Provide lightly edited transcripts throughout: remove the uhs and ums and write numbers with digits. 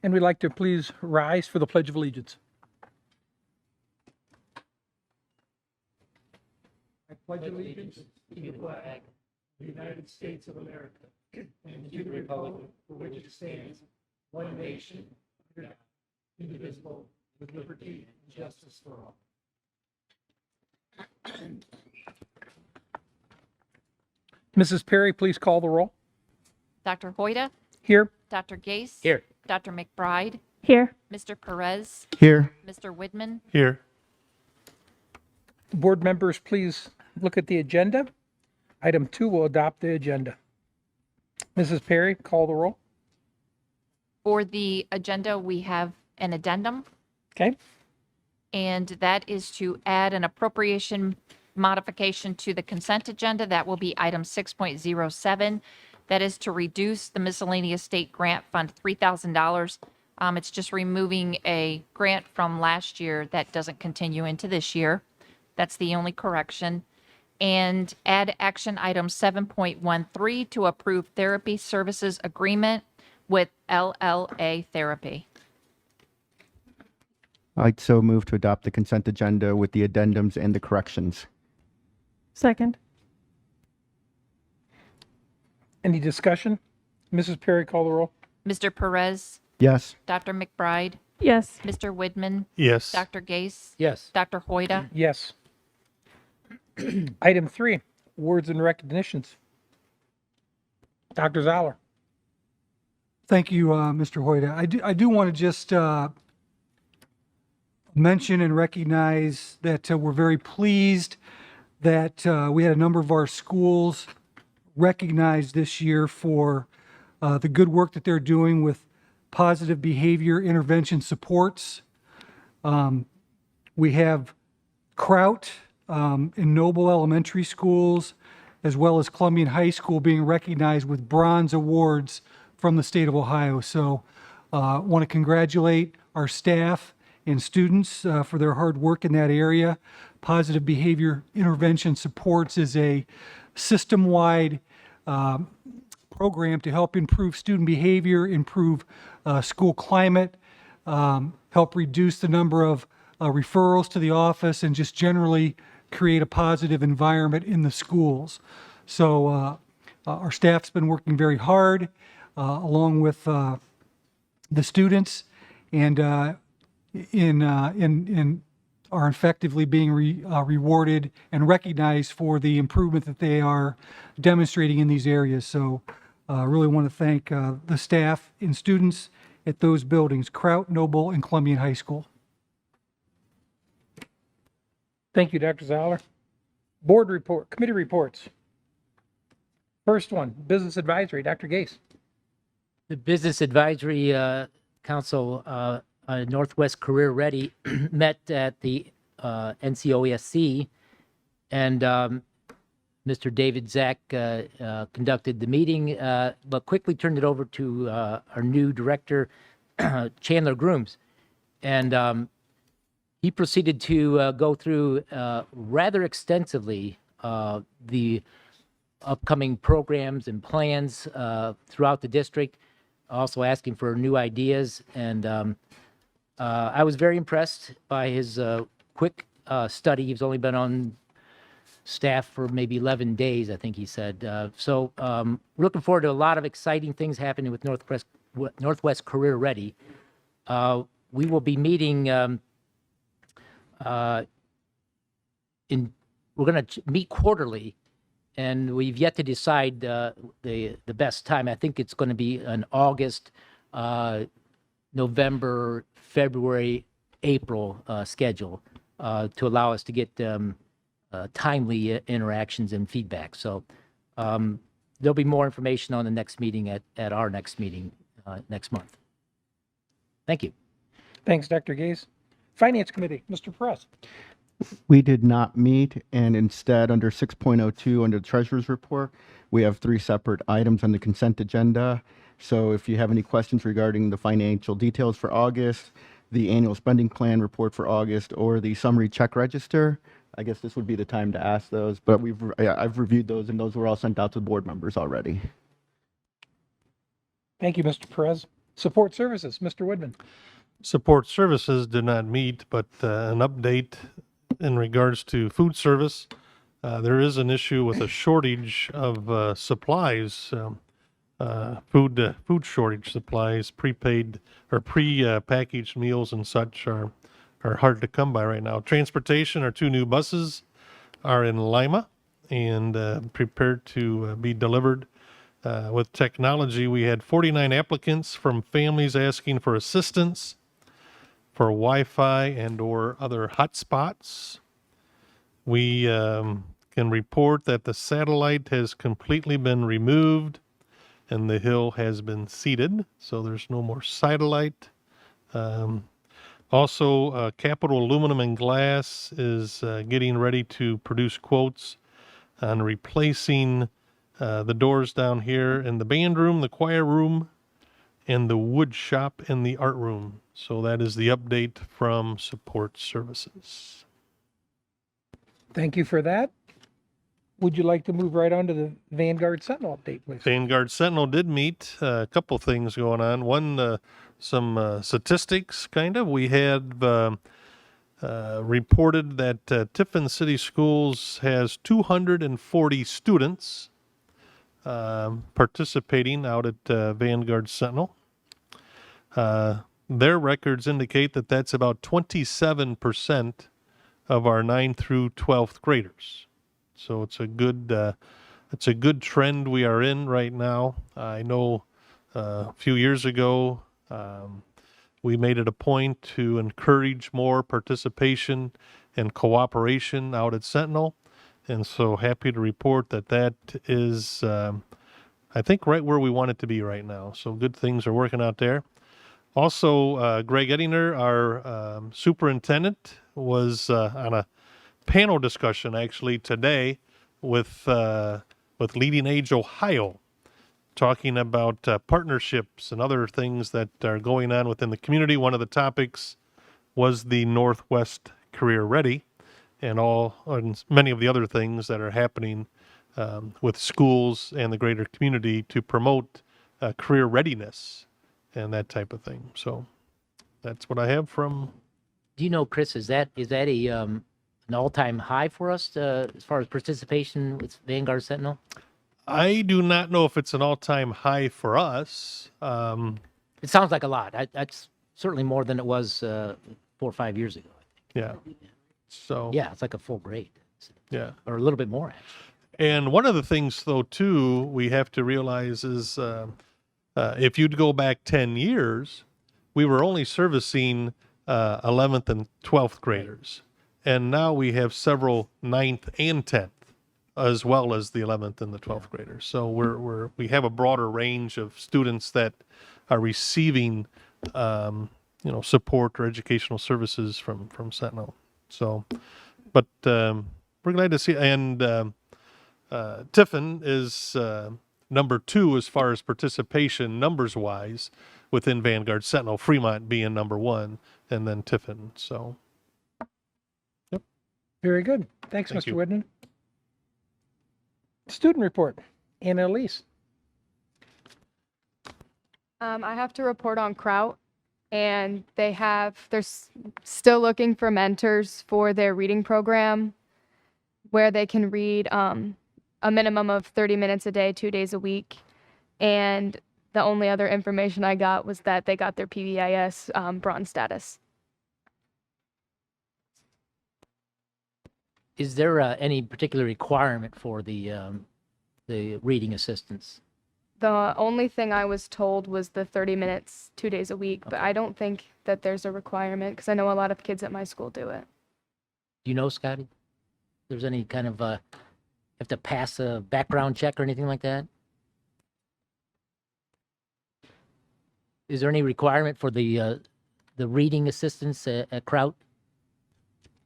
And we'd like to please rise for the Pledge of Allegiance. I pledge allegiance to the flag of the United States of America and to the republic for which it stands, one nation, under God, indivisible, with liberty and justice for all. Mrs. Perry, please call the roll. Dr. Hoyda, Here. Dr. Gase. Here. Dr. McBride, Here. Mr. Perez, Here. Mr. Widman, Here. Board members, please look at the agenda. Item 2 will adopt the agenda. Mrs. Perry, call the roll. For the agenda, we have an addendum, Okay. and that is to add an appropriation modification to the consent agenda. That will be item 6.07. That is to reduce the miscellaneous state grant fund $3,000. It's just removing a grant from last year that doesn't continue into this year. That's the only correction. And add action item 7.13 to approve therapy services agreement with LLA Therapy. I'd so move to adopt the consent agenda with the addendums and the corrections. Second. Any discussion? Mrs. Perry, call the roll. Mr. Perez, Yes. Dr. McBride, Yes. Mr. Widman, Yes. Dr. Gase, Yes. Dr. Hoyda. Yes. Item 3, awards and recognitions. Dr. Zoller. Thank you, Mr. Hoyda. I do want to just mention and recognize that we're very pleased that we had a number of our schools recognized this year for the good work that they're doing with positive behavior intervention supports. We have Kraut in Noble Elementary Schools, as well as Columbian High School being recognized with bronze awards from the state of Ohio. So I want to congratulate our staff and students for their hard work in that area. Positive behavior intervention supports is a system-wide program to help improve student behavior, improve school climate, help reduce the number of referrals to the office, and just generally create a positive environment in the schools. So our staff's been working very hard along with the students, and are effectively being rewarded and recognized for the improvement that they are demonstrating in these areas. So I really want to thank the staff and students at those buildings, Kraut, Noble, and Columbian High School. Thank you, Dr. Zoller. Board report, committee reports. First one, Business Advisory, Dr. Gase. The Business Advisory Council, Northwest Career Ready, met at the NCOESC, and Mr. David Zach conducted the meeting, but quickly turned it over to our new director, Chandler Grooms. And he proceeded to go through rather extensively the upcoming programs and plans throughout the district, also asking for new ideas. And I was very impressed by his quick study. He's only been on staff for maybe 11 days, I think he said. So we're looking forward to a lot of exciting things happening with Northwest Career Ready. We will be meeting we're going to meet quarterly, and we've yet to decide the best time. I think it's going to be an August, November, February, April schedule to allow us to get timely interactions and feedback. So there'll be more information on the next meeting at our next meeting next month. Thank you. Thanks, Dr. Gase. Finance Committee, Mr. Perez. We did not meet, and instead, under 6.02, under the Treasurer's Report, we have 3 separate items on the consent agenda. So if you have any questions regarding the financial details for August, the annual spending plan report for August, or the summary check register, I guess this would be the time to ask those. But I've reviewed those, and those were all sent out to the board members already. Thank you, Mr. Perez. Support Services, Mr. Woodman. Support Services did not meet, but an update in regards to food service. There is an issue with a shortage of supplies, food shortage supplies, prepaid or pre-packaged meals and such are hard to come by right now. Transportation, our 2 new buses are in Lima and prepared to be delivered. With technology, we had 49 applicants from families asking for assistance for Wi-Fi and or other hotspots. We can report that the satellite has completely been removed and the hill has been seeded, so there's no more satellite. Also, Capital Aluminum and Glass is getting ready to produce quotes on replacing the doors down here in the band room, the choir room, and the wood shop and the art room. So that is the update from Support Services. Thank you for that. Would you like to move right on to the Vanguard Sentinel update, please? Vanguard Sentinel did meet. A couple things going on. One, some statistics, kind of. We had reported that Tiffin City Schools has 240 students participating out at Vanguard Sentinel. Their records indicate that that's about 27% of our 9th through 12th graders. So it's a good trend we are in right now. I know a few years ago we made it a point to encourage more participation and cooperation out at Sentinel, and so happy to report that that is I think right where we want it to be right now. So good things are working out there. Also, Greg Ettinger, our superintendent, was on a panel discussion actually today with Leading Age Ohio, talking about partnerships and other things that are going on within the community. One of the topics was the Northwest Career Ready and many of the other things that are happening with schools and the greater community to promote career readiness and that type of thing. So that's what I have from. Do you know, Chris, is that an all-time high for us as far as participation with Vanguard Sentinel? I do not know if it's an all-time high for us. It sounds like a lot. That's certainly more than it was 4 or 5 years ago. Yeah. So. Yeah, it's like a full grade. Yeah. Or a little bit more, actually. And one of the things, though, too, we have to realize is if you'd go back 10 years, we were only servicing 11th and 12th graders. And now we have several 9th and 10th, as well as the 11th and the 12th graders. So we have a broader range of students that are receiving, support or educational services from Sentinel. So, but we're glad to see. And Tiffin is number 2 as far as participation numbers-wise within Vanguard Sentinel. Fremont being number 1, and then Tiffin. So. Very good. Thanks, Thank Mr. you. Woodman. Student report, Annalise. I have to report on Kraut, and they're still looking for mentors for their reading program where they can read a minimum of 30 minutes a day, 2 days a week. And the only other information I got was that they got their PBIS bronze status. Is there any particular requirement for the reading assistance? The only thing I was told was the 30 minutes, 2 days a week, but I don't think that there's a requirement because I know a lot of kids at my school do it. Do you know, Scotty? If there's any kind of have to pass a background check or anything like that? Is there any requirement for the reading assistance at Kraut?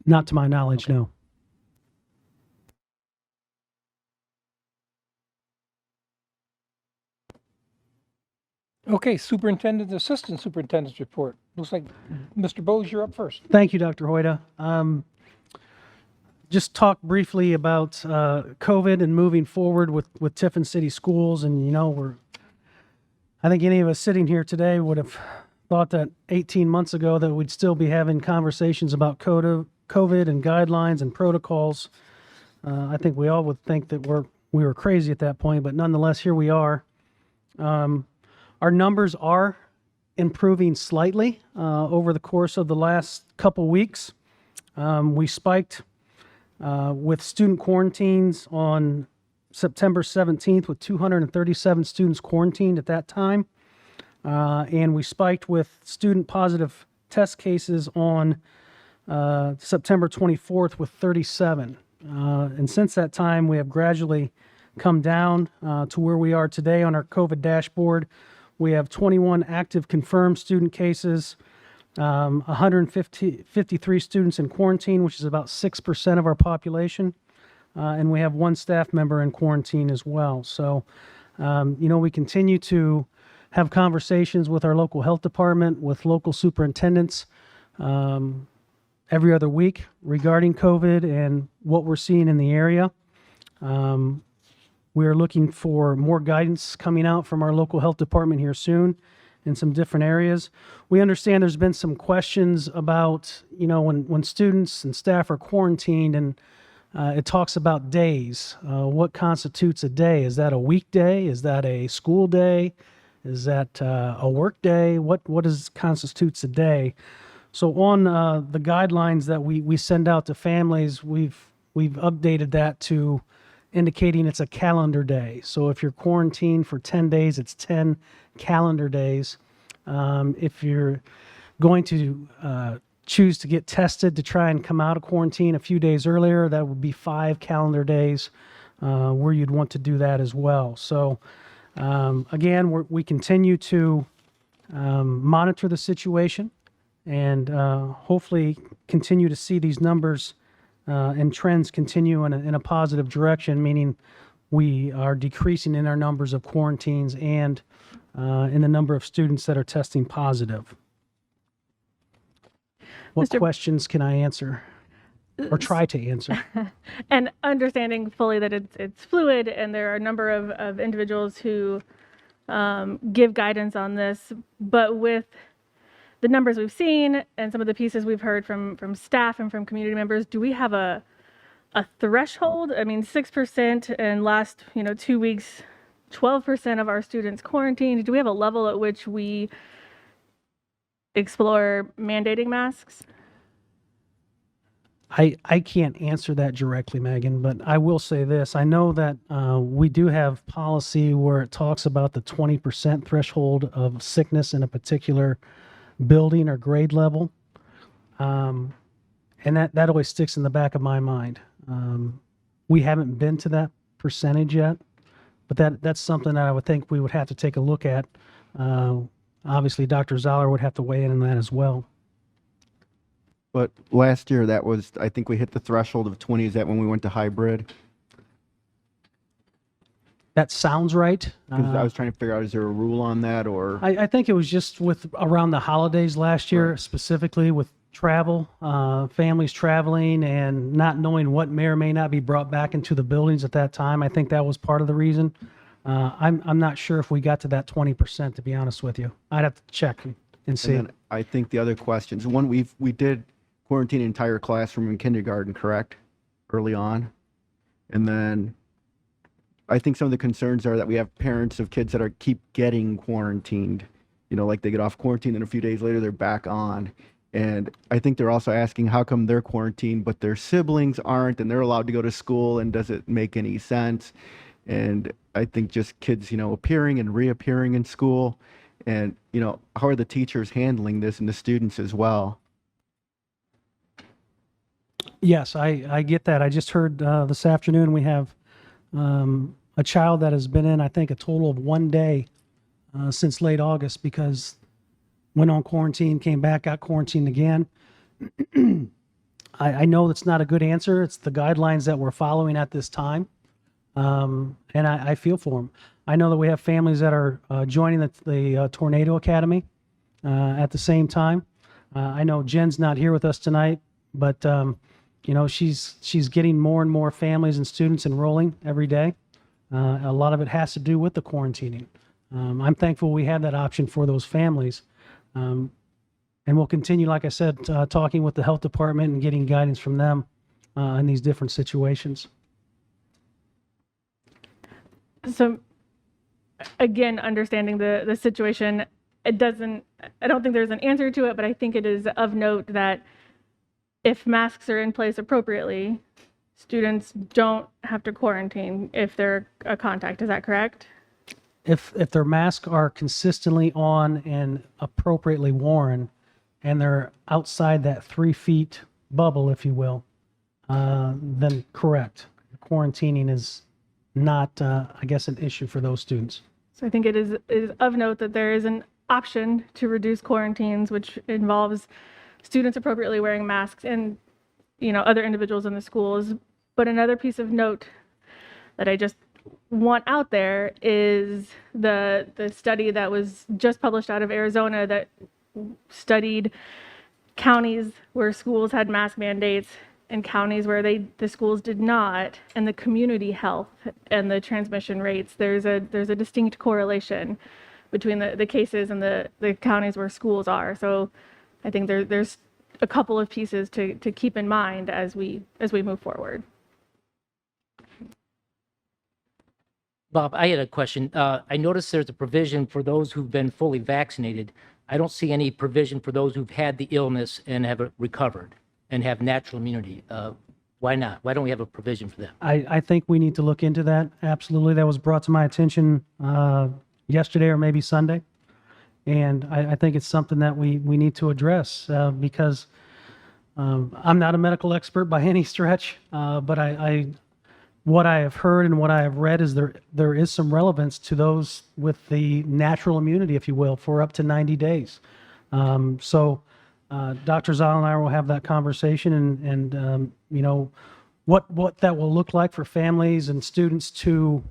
Not to my knowledge, no. Okay, Superintendent, Assistant Superintendent's report. Looks like Mr. Bose, you're up first. Thank you, Dr. Hoyda. Just talk briefly about COVID and moving forward with Tiffin City Schools. And, we're I think any of us sitting here today would have thought that 18 months ago that we'd still be having conversations about COVID and guidelines and protocols. I think we all would think that we were crazy at that point, but nonetheless, here we are. Our numbers are improving slightly over the course of the last couple weeks. We spiked with student quarantines on September 17th with 237 students quarantined at that time. And we spiked with student positive test cases on September 24th with 37. And since that time, we have gradually come down to where we are today on our COVID dashboard. We have 21 active confirmed student cases, 153 students in quarantine, which is about 6% of our population. And we have one staff member in quarantine as well. So, we continue to have conversations with our local health department, with local superintendents every other week regarding COVID and what we're seeing in the area. We are looking for more guidance coming out from our local health department here soon in some different areas. We understand there's been some questions about, when students and staff are quarantined and it talks about days. What constitutes a day? Is that a weekday? Is that a school day? Is that a work day? What constitutes a day? So on the guidelines that we send out to families, we've updated that to indicating it's a calendar day. So if you're quarantined for 10 days, it's 10 calendar days. If you're going to choose to get tested to try and come out of quarantine a few days earlier, that would be 5 calendar days where you'd want to do that as well. So again, we continue to monitor the situation and hopefully continue to see these numbers and trends continue in a positive direction, meaning we are decreasing in our numbers of quarantines and in the number of students that are testing positive. What questions can I answer or try to answer? And understanding fully that it's fluid and there are a number of individuals who give guidance on this, but with the numbers we've seen and some of the pieces we've heard from staff and from community members, do we have a threshold? I mean, 6% and last 2 weeks, 12% of our students quarantined. Do we have a level at which we explore mandating masks? I can't answer that directly, Megan, but I will say this. I know that we do have policy where it talks about the 20% threshold of sickness in a particular building or grade level. And that always sticks in the back of my mind. We haven't been to that percentage yet, but that's something that I would think we would have to take a look at. Obviously, Dr. Zoller would have to weigh in on that as well. But last year, I think we hit the threshold of 20. Is that when we went to hybrid? That sounds right. 'Cause I was trying to figure out, is there a rule on that or? I think it was just with around the holidays last year, specifically with travel, families traveling and not knowing what may or may not be brought back into the buildings at that time. I think that was part of the reason. I'm not sure if we got to that 20%, to be honest with you. I'd have to check and see. And then I think the other questions, one, we did quarantine an entire classroom in kindergarten, correct? Early on. And then I think some of the concerns are that we have parents of kids that keep getting quarantined, like they get off quarantine and a few days later they're back on. And I think they're also asking how come they're quarantined, but their siblings aren't and they're allowed to go to school, and does it make any sense? And I think just kids, appearing and reappearing in school, and, how are the teachers handling this and the students as well? Yes, I get that. I just heard this afternoon we have a child that has been in, I think, a total of 1 day since late August because went on quarantine, came back, got quarantined again. I know that's not a good answer. It's the guidelines that we're following at this time. And I feel for them. I know that we have families that are joining the Tornado Academy at the same time. I know Jen's not here with us tonight, but she's getting more and more families and students enrolling every day. A lot of it has to do with the quarantining. I'm thankful we have that option for those families. And we'll continue, like I said, talking with the health department and getting guidance from them in these different situations. So again, understanding the situation, I don't think there's an answer to it, but I think it is of note that if masks are in place appropriately, students don't have to quarantine if they're a contact. Is that correct? If their masks are consistently on and appropriately worn, and they're outside that 3 feet bubble, if you will, then correct. Quarantining is not, I guess, an issue for those students. So I think it is of note that there is an option to reduce quarantines, which involves students appropriately wearing masks and, other individuals in the schools. But another piece of note that I just want out there is the study that was just published out of Arizona that studied counties where schools had mask mandates and counties where the schools did not, and the community health and the transmission rates. There's a distinct correlation between the cases and the counties where schools are. So I think there's a couple of pieces to keep in mind as we move forward. Bob, I had a question. I noticed there's a provision for those who've been fully vaccinated. I don't see any provision for those who've had the illness and have recovered and have natural immunity. Why not? Why don't we have a provision for them? I think we need to look into that. Absolutely. That was brought to my attention yesterday or maybe Sunday. And I think it's something that we need to address because I'm not a medical expert by any stretch, but what I have heard and what I have read is there is some relevance to those with the natural immunity, if you will, for up to 90 days. So Dr. Zal and I will have that conversation and what that will look like for families and students to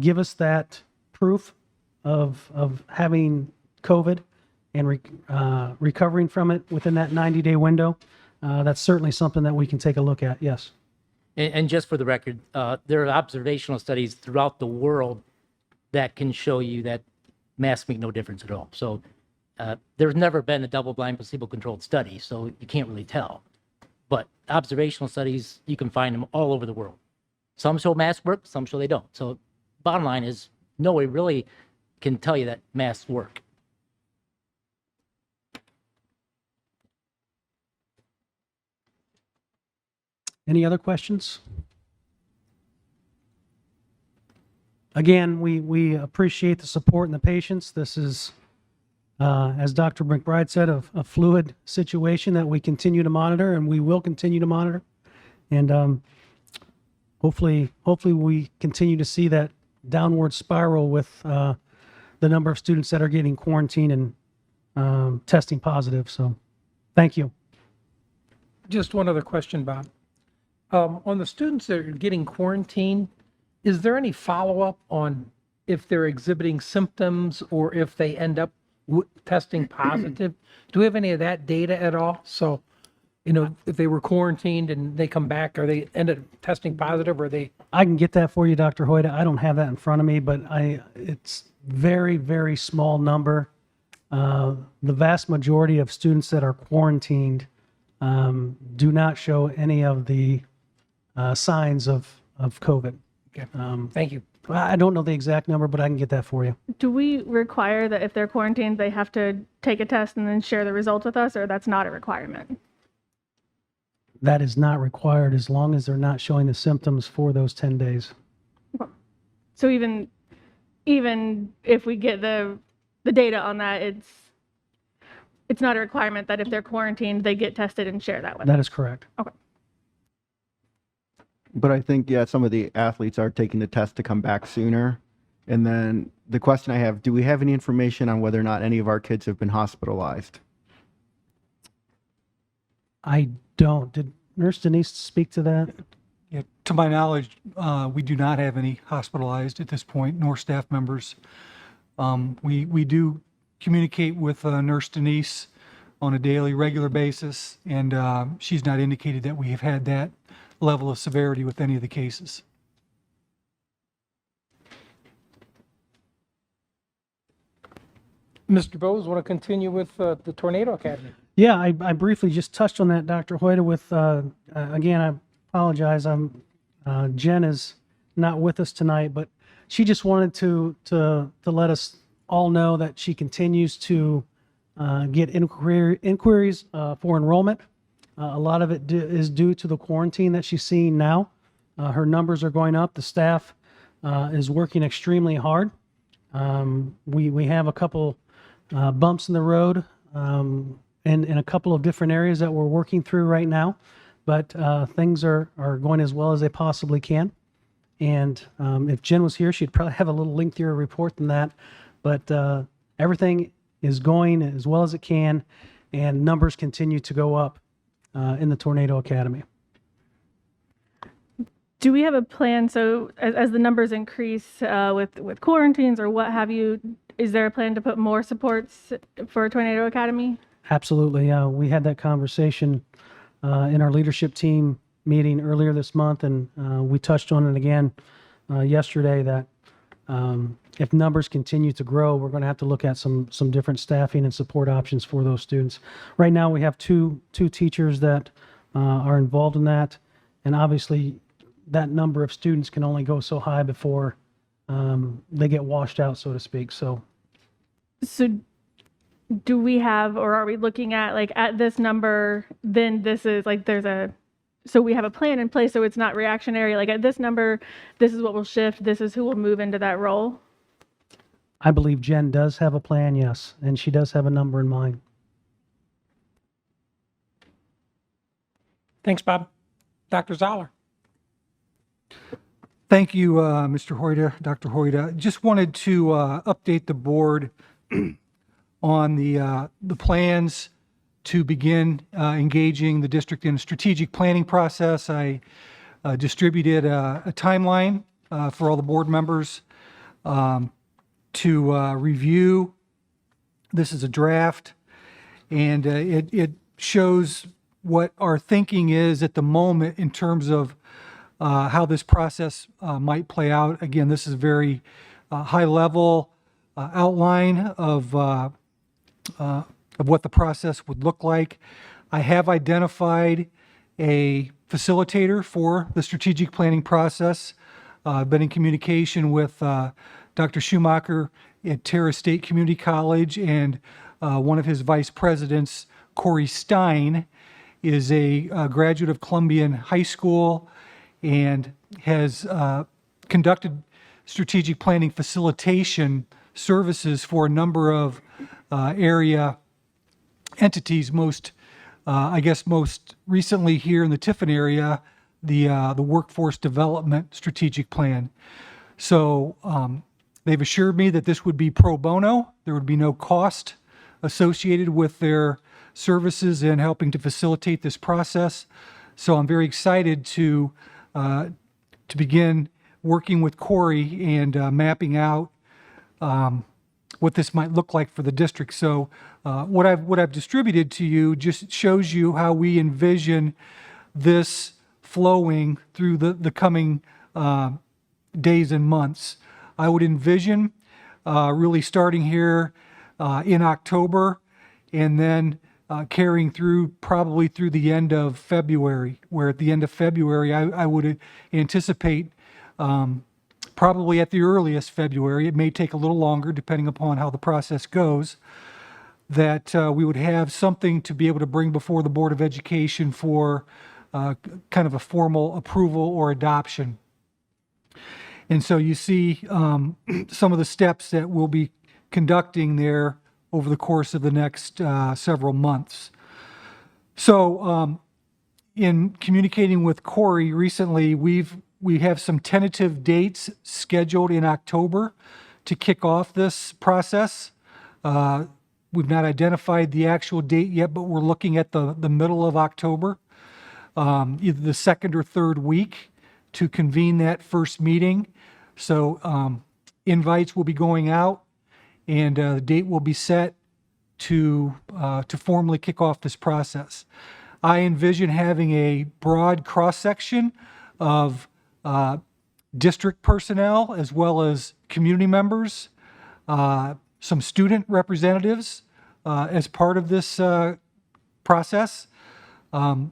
give us that proof of having COVID and recovering from it within that 90-day window. That's certainly something that we can take a look at, yes. And just for the record, there are observational studies throughout the world that can show you that masks make no difference at all. So there's never been a double-blind placebo-controlled study, so you can't really tell. But observational studies, you can find them all over the world. Some show masks work, some show they don't. So bottom line is, no one really can tell you that masks work. Any other questions? Again, we appreciate the support and the patience. This is, as Dr. McBride said, a fluid situation that we continue to monitor, and we will continue to monitor. And hopefully we continue to see that downward spiral with the number of students that are getting quarantined and testing positive. So thank you. Just one other question, Bob. On the students that are getting quarantined, is there any follow-up on if they're exhibiting symptoms or if they end up testing positive? Do we have any of that data at all? So, if they were quarantined and they come back, or they end up testing positive, or they... I can get that for you, Dr. Hoyt. I don't have that in front of me, but it's very, very small number. The vast majority of students that are quarantined do not show any of the signs of COVID. Okay. Thank you. I don't know the exact number, but I can get that for you. Do we require that if they're quarantined, they have to take a test and then share the results with us, or that's not a requirement? That is not required as long as they're not showing the symptoms for those 10 days. So even if we get the data on that, it's not a requirement that if they're quarantined, they get tested and share that with us. That is correct. Okay. But I think, yeah, some of the athletes are taking the test to come back sooner. And then the question I have, do we have any information on whether or not any of our kids have been hospitalized? I don't. Did Nurse Denise speak to that? Yeah, to my knowledge, we do not have any hospitalized at this point, nor staff members. We do communicate with Nurse Denise on a daily, regular basis, and she's not indicated that we have had that level of severity with any of the cases. Mr. Bowes, want to continue with the Tornado Academy? Yeah, I briefly just touched on that, Dr. Hoyta, with, again, I apologize, Jen is not with us tonight, but she just wanted to let us all know that she continues to get inquiries for enrollment. A lot of it is due to the quarantine that she's seeing now. Her numbers are going up. The staff is working extremely hard. We have a couple bumps in the road in a couple of different areas that we're working through right now, but things are going as well as they possibly can. And if Jen was here, she'd probably have a little lengthier report than that, but everything is going as well as it can, and numbers continue to go up in the Tornado Academy. Do we have a plan? So as the numbers increase with quarantines or what have you, is there a plan to put more supports for Tornado Academy? Absolutely. We had that conversation in our leadership team meeting earlier this month, and we touched on it again yesterday that if numbers continue to grow, we're going to have to look at some different staffing and support options for those students. Right now, we have two teachers that are involved in that, and obviously that number of students can only go so high before they get washed out, so to speak. So do we have, or are we looking at like at this number, then this is like so we have a plan in place so it's not reactionary, like at this number, this is what will shift, this is who will move into that role? I believe Jen does have a plan, yes, and she does have a number in mind. Thanks, Bob. Dr. Zoller. Thank you, Mr. Hoyta, Dr. Hoyta. Just wanted to update the board on the plans to begin engaging the district in a strategic planning process. I distributed a timeline for all the board members to review. This is a draft, and it shows what our thinking is at the moment in terms of how this process might play out. Again, this is a very high-level outline of what the process would look like. I have identified a facilitator for the strategic planning process. I've been in communication with Dr. Schumacher at Terra State Community College, and one of his vice presidents, Corey Stein, is a graduate of Columbian High School and has conducted strategic planning facilitation services for a number of area entities, most recently here in the Tiffin area, the Workforce Development Strategic Plan. So they've assured me that this would be pro bono. There would be no cost associated with their services in helping to facilitate this process. So I'm very excited to begin working with Corey and mapping out what this might look like for the district. So what I've distributed to you just shows you how we envision this flowing through the coming days and months. I would envision really starting here in October and then carrying through probably through the end of February, where at the end of February, I would anticipate probably at the earliest February, it may take a little longer depending upon how the process goes, that we would have something to be able to bring before the Board of Education for kind of a formal approval or adoption. And so you see some of the steps that we'll be conducting there over the course of the next several months. So in communicating with Corey recently, we have some tentative dates scheduled in October to kick off this process. We've not identified the actual date yet, but we're looking at the middle of October, either the second or third week to convene that first meeting. So invites will be going out, and the date will be set to formally kick off this process. I envision having a broad cross-section of district personnel as well as community members, some student representatives as part of this process. The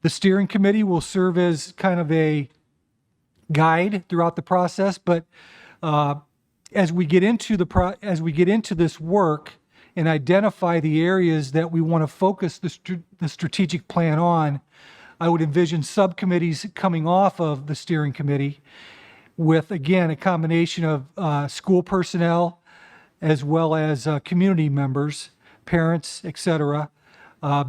steering committee will serve as kind of a guide throughout the process, but as we get into this work and identify the areas that we want to focus the strategic plan on, I would envision subcommittees coming off of the steering committee with, again, a combination of school personnel as well as community members, parents, et cetera,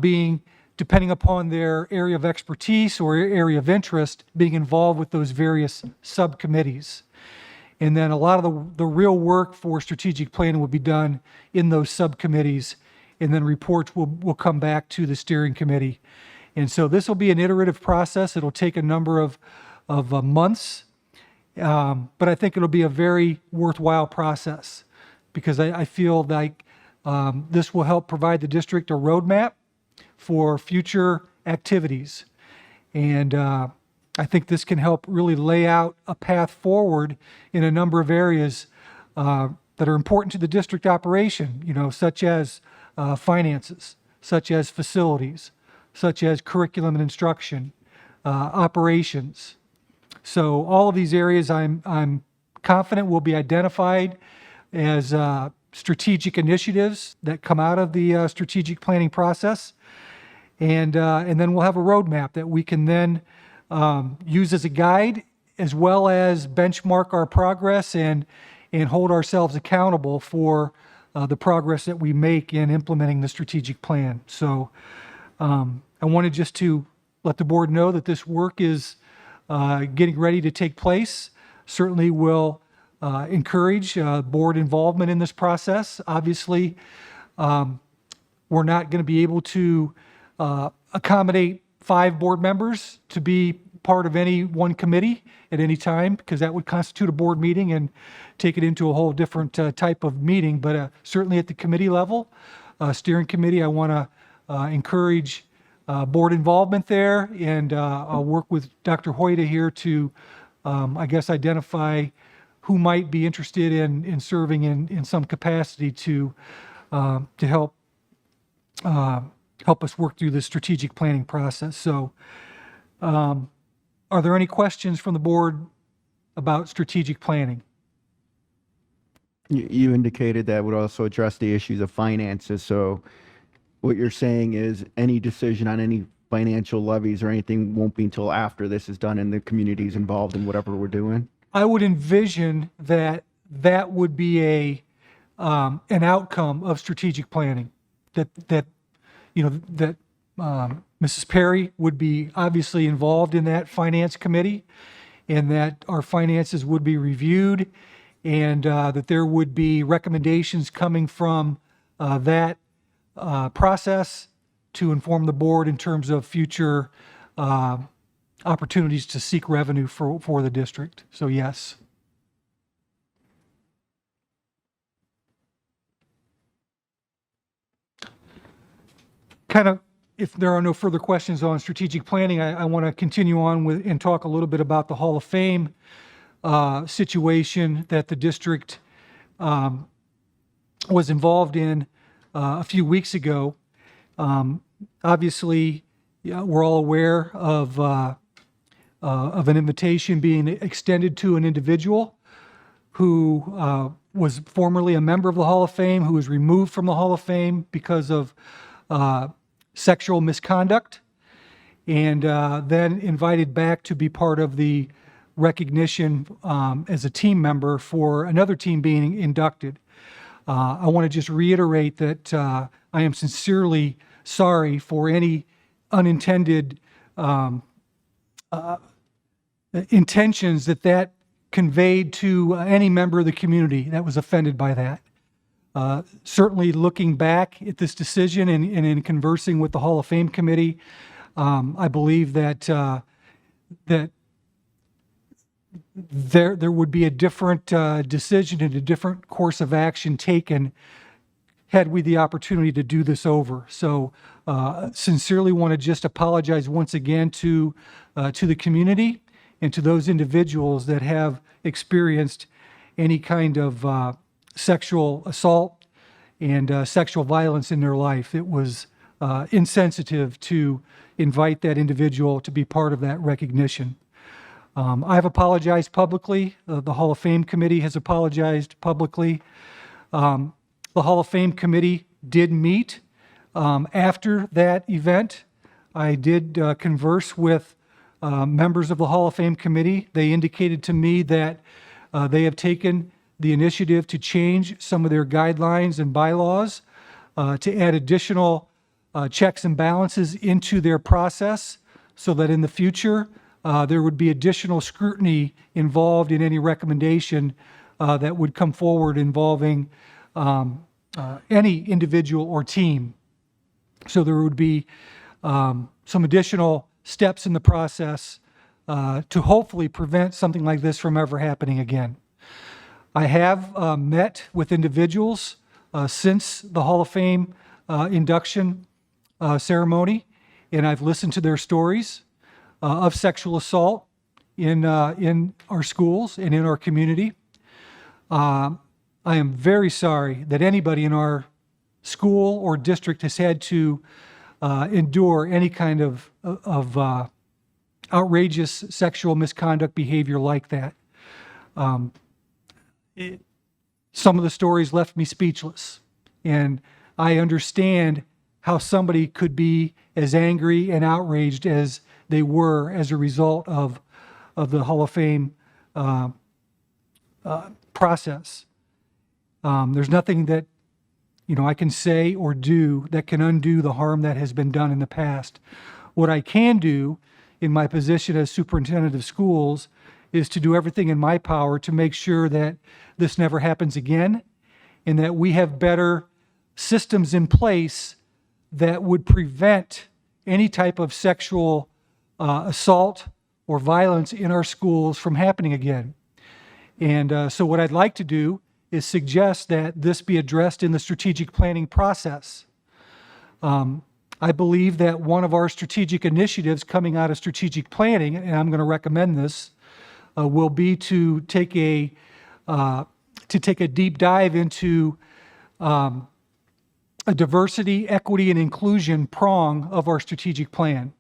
being, depending upon their area of expertise or area of interest, being involved with those various subcommittees. And then a lot of the real work for strategic planning will be done in those subcommittees, and then reports will come back to the steering committee. And so this will be an iterative process. It'll take a number of months, but I think it'll be a very worthwhile process because I feel like this will help provide the district a roadmap for future activities. And I think this can help really lay out a path forward in a number of areas that are important to the district operation, such as finances, such as facilities, such as curriculum and instruction, operations. So all of these areas I'm confident will be identified as strategic initiatives that come out of the strategic planning process. And then we'll have a roadmap that we can then use as a guide, as well as benchmark our progress and hold ourselves accountable for the progress that we make in implementing the strategic plan. So I wanted just to let the board know that this work is getting ready to take place. Certainly will encourage board involvement in this process. Obviously, we're not going to be able to accommodate 5 board members to be part of any one committee at any time, because that would constitute a board meeting and take it into a whole different type of meeting. But certainly at the committee level, steering committee, I want to encourage board involvement there, and I'll work with Dr. Hoyta here to, I guess, identify who might be interested in serving in some capacity to help us work through the strategic planning process. So are there any questions from the board about strategic planning? You indicated that would also address the issues of finances. So what you're saying is any decision on any financial levies or anything won't be until after this is done and the community's involved in whatever we're doing? I would envision that would be an outcome of strategic planning. That Mrs. Perry would be obviously involved in that finance committee, and that our finances would be reviewed, and that there would be recommendations coming from that process to inform the board in terms of future opportunities to seek revenue for the district. So yes. Kind of, if there are no further questions on strategic planning, I want to continue on with and talk a little bit about the Hall of Fame situation that the district was involved in a few weeks ago. Obviously, we're all aware of an invitation being extended to an individual who was formerly a member of the Hall of Fame, who was removed from the Hall of Fame because of sexual misconduct, and then invited back to be part of the recognition as a team member for another team being inducted. I want to just reiterate that I am sincerely sorry for any unintended intentions that conveyed to any member of the community that was offended by that. Certainly looking back at this decision and in conversing with the Hall of Fame committee, I believe that there would be a different decision and a different course of action taken had we the opportunity to do this over. So sincerely want to just apologize once again to the community and to those individuals that have experienced any kind of sexual assault and sexual violence in their life. It was insensitive to invite that individual to be part of that recognition. I've apologized publicly. The Hall of Fame Committee has apologized publicly. The Hall of Fame Committee did meet after that event. I did converse with members of the Hall of Fame Committee. They indicated to me that they have taken the initiative to change some of their guidelines and bylaws to add additional checks and balances into their process so that in the future there would be additional scrutiny involved in any recommendation that would come forward involving any individual or team. So there would be some additional steps in the process to hopefully prevent something like this from ever happening again. I have met with individuals since the Hall of Fame induction ceremony, and I've listened to their stories of sexual assault in our schools and in our community. I am very sorry that anybody in our school or district has had to endure any kind of outrageous sexual misconduct behavior like that. Some of the stories left me speechless, and I understand how somebody could be as angry and outraged as they were as a result of the Hall of Fame process. There's nothing that I can say or do that can undo the harm that has been done in the past. What I can do in my position as superintendent of schools is to do everything in my power to make sure that this never happens again and that we have better systems in place that would prevent any type of sexual assault or violence in our schools from happening again. And so what I'd like to do is suggest that this be addressed in the strategic planning process. I believe that one of our strategic initiatives coming out of strategic planning, and I'm going to recommend this, will be to take a deep dive into a diversity, equity, and inclusion prong of our strategic plan.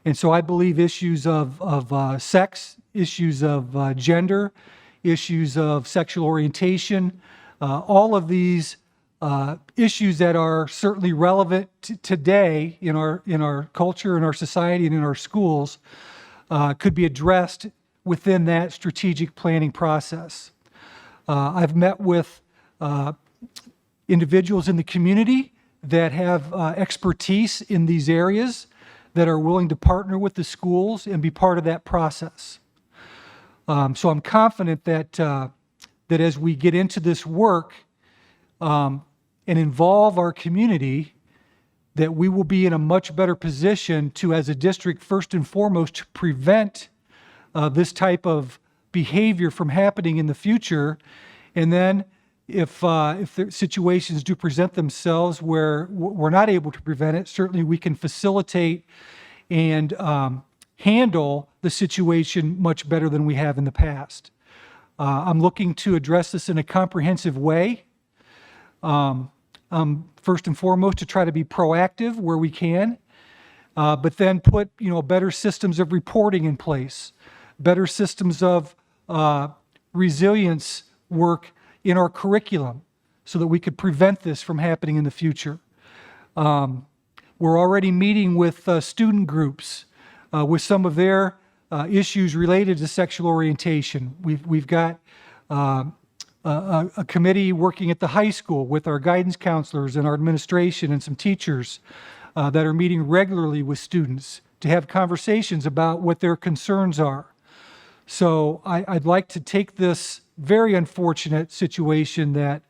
And so I believe issues of sex, issues of gender, issues of sexual orientation, all of these issues that are certainly relevant today in our culture, in our society, and in our schools could be addressed within that strategic planning process. I've met with individuals in the community that have expertise in these areas that are willing to partner with the schools and be part of that process. So I'm confident that as we get into this work and involve our community, that we will be in a much better position to, as a district, first and foremost, to prevent this type of behavior from happening in the future. And then if the situations do present themselves where we're not able to prevent it, certainly we can facilitate and handle the situation much better than we have in the past. I'm looking to address this in a comprehensive way. First and foremost, to try to be proactive where we can, but then put better systems of reporting in place, better systems of resilience work in our curriculum so that we could prevent this from happening in the future. We're already meeting with student groups with some of their issues related to sexual orientation. We've got a committee working at the high school with our guidance counselors and our administration and some teachers that are meeting regularly with students to have conversations about what their concerns are. So I'd like to take this very unfortunate situation that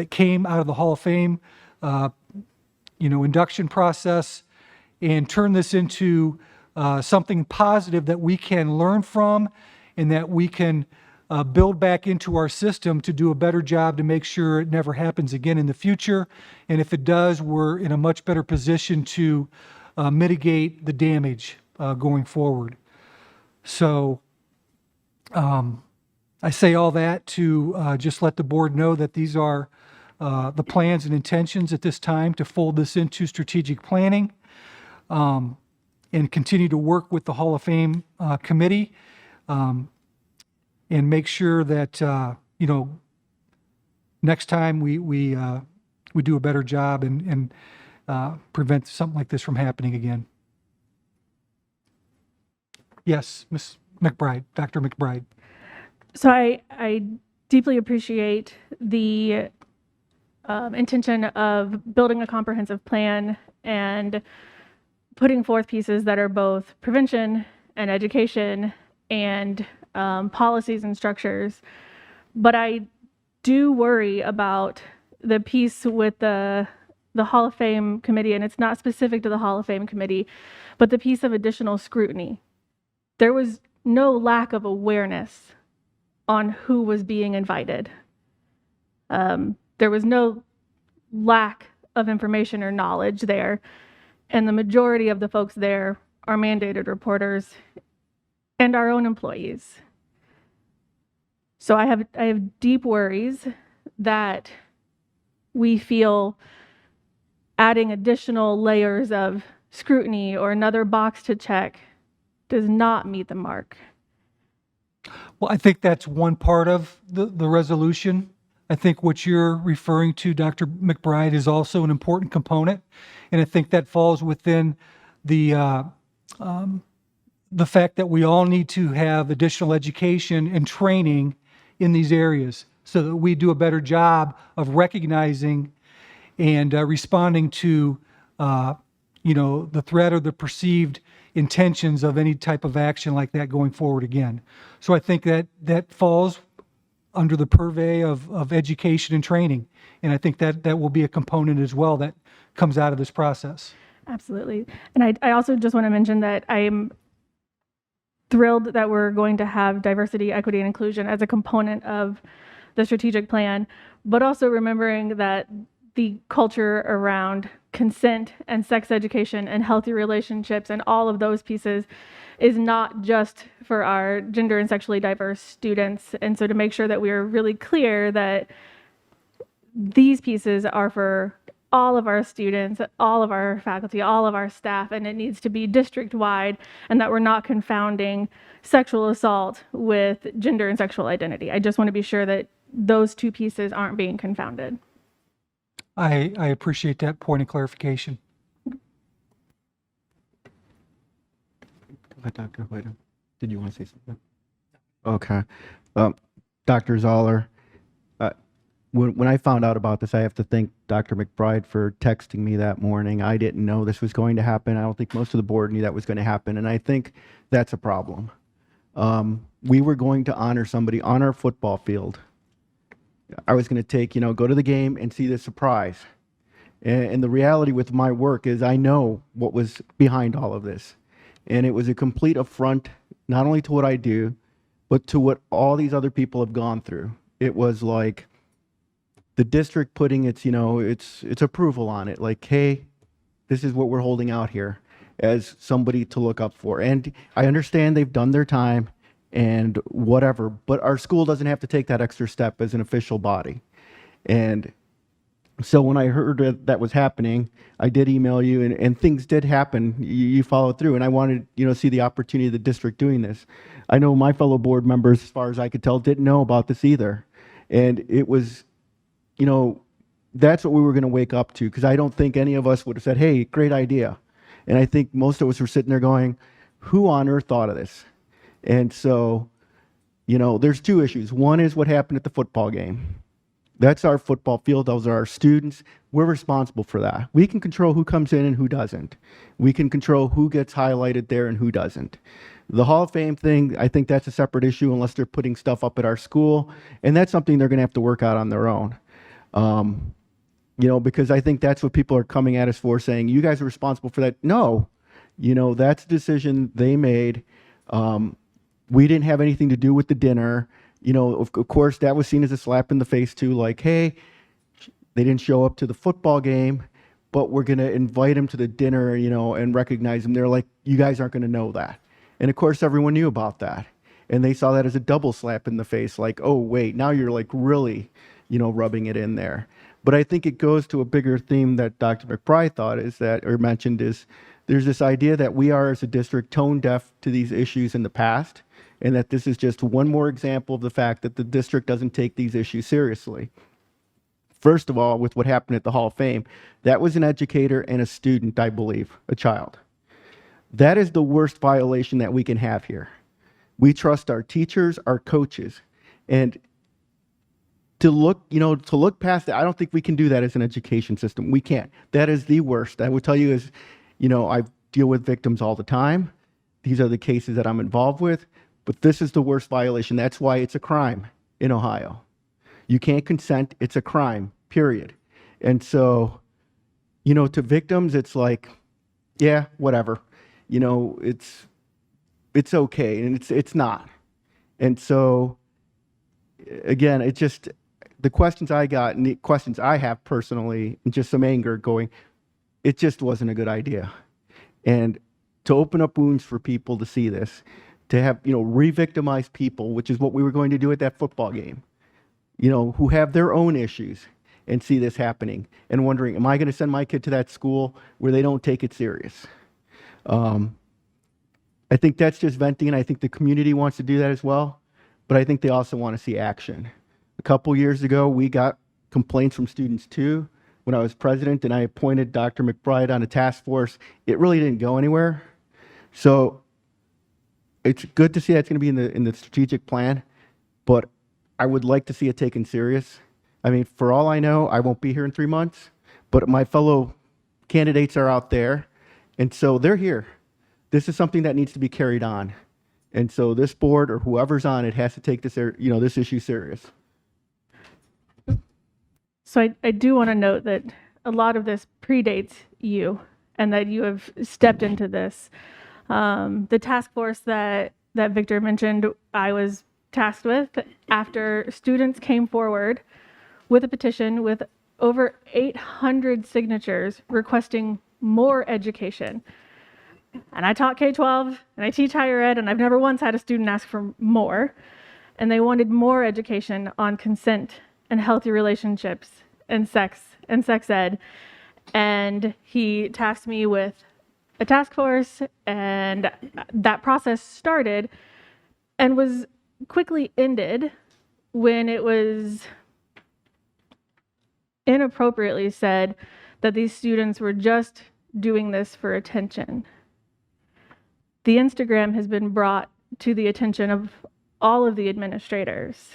came out of the Hall of Fame, induction process, and turn this into something positive that we can learn from and that we can build back into our system to do a better job to make sure it never happens again in the future. And if it does, we're in a much better position to mitigate the damage going forward. So I say all that to just let the board know that these are the plans and intentions at this time to fold this into strategic planning and continue to work with the Hall of Fame committee and make sure that, next time we do a better job and prevent something like this from happening again. Yes, Ms. McBride, Dr. McBride. So I deeply appreciate the intention of building a comprehensive plan and putting forth pieces that are both prevention and education and policies and structures. But I do worry about the piece with the Hall of Fame committee, and it's not specific to the Hall of Fame committee, but the piece of additional scrutiny. There was no lack of awareness on who was being invited. There was no lack of information or knowledge there, and the majority of the folks there are mandated reporters and our own employees. So I have deep worries that we feel adding additional layers of scrutiny or another box to check does not meet the mark. Well, I think that's one part of the resolution. I think what you're referring to, Dr. McBride, is also an important component. And I think that falls within the fact that we all need to have additional education and training in these areas so that we do a better job of recognizing and responding to, the threat or the perceived intentions of any type of action like that going forward again. So I think that falls under the purvey of education and training. And I think that will be a component as well that comes out of this process. Absolutely. And I also just want to mention that I am thrilled that we're going to have diversity, equity, and inclusion as a component of the strategic plan, but also remembering that the culture around consent and sex education and healthy relationships and all of those pieces is not just for our gender and sexually diverse students. And so to make sure that we are really clear that these pieces are for all of our students, all of our faculty, all of our staff, and it needs to be district-wide, and that we're not confounding sexual assault with gender and sexual identity. I just want to be sure that those two pieces aren't being confounded. I appreciate that point of clarification. Dr. White, did you want to say something? Okay. Dr. Zoller, when I found out about this, I have to thank Dr. McBride for texting me that morning. I didn't know this was going to happen. I don't think most of the board knew that was going to happen, and I think that's a problem. We were going to honor somebody on our football field. I was going to take, go to the game and see the surprise. And the reality with my work is I know what was behind all of this. And it was a complete affront, not only to what I do, but to what all these other people have gone through. It was like the district putting its, its approval on it. Like, hey, this is what we're holding out here as somebody to look up for. And I understand they've done their time and whatever, but our school doesn't have to take that extra step as an official body. And so when I heard that was happening, I did email you, and things did happen. You followed through, and I wanted, to see the opportunity of the district doing this. I know my fellow board members, as far as I could tell, didn't know about this either. And it was, that's what we were going to wake up to, because I don't think any of us would have said, hey, great idea. And I think most of us were sitting there going, who on earth thought of this? And so, there's two issues. One is what happened at the football game. That's our football field. Those are our students. We're responsible for that. We can control who comes in and who doesn't. We can control who gets highlighted there and who doesn't. The Hall of Fame thing, I think that's a separate issue unless they're putting stuff up at our school. And that's something they're going to have to work out on their own. Because I think that's what people are coming at us for, saying, you guys are responsible for that. No, that's a decision they made. We didn't have anything to do with the dinner. Of course, that was seen as a slap in the face too, like, hey, they didn't show up to the football game, but we're going to invite them to the dinner, and recognize them. They're like, you guys aren't going to know that. And of course, everyone knew about that. And they saw that as a double slap in the face, like, oh, wait, now you're like really, rubbing it in there. But I think it goes to a bigger theme that Dr. McBride thought is that, or mentioned, is there's this idea that we are as a district tone deaf to these issues in the past, and that this is just one more example of the fact that the district doesn't take these issues seriously. First of all, with what happened at the Hall of Fame, that was an educator and a student, I believe, a child. That is the worst violation that we can have here. We trust our teachers, our coaches, and to look past it, I don't think we can do that as an education system. We can't. That is the worst. I would tell you is, I deal with victims all the time. These are the cases that I'm involved with, but this is the worst violation. That's why it's a crime in Ohio. You can't consent. It's a crime, period. And so, to victims, it's like, yeah, whatever. It's okay, and it's not. And so, again, it just, the questions I got and the questions I have personally, and just some anger going, it just wasn't a good idea. And to open up wounds for people to see this, to have, re-victimize people, which is what we were going to do at that football game, who have their own issues and see this happening and wondering, am I going to send my kid to that school where they don't take it serious? I think that's just venting, and I think the community wants to do that as well, but I think they also want to see action. A couple years ago, we got complaints from students too. When I was president and I appointed Dr. McBride on a task force, it really didn't go anywhere. So it's good to see that's going to be in the strategic plan, but I would like to see it taken serious. I mean, for all I know, I won't be here in 3 months, but my fellow candidates are out there, and so they're here. This is something that needs to be carried on. And so this board or whoever's on it has to take this, this issue serious. So I do want to note that a lot of this predates you and that you have stepped into this. The task force that Victor mentioned, I was tasked with after students came forward with a petition with over 800 signatures requesting more education. And I taught K-12 and I teach higher ed, and I've never once had a student ask for more. And they wanted more education on consent and healthy relationships and sex ed. And he tasked me with a task force, and that process started and was quickly ended when it was inappropriately said that these students were just doing this for attention. The Instagram has been brought to the attention of all of the administrators.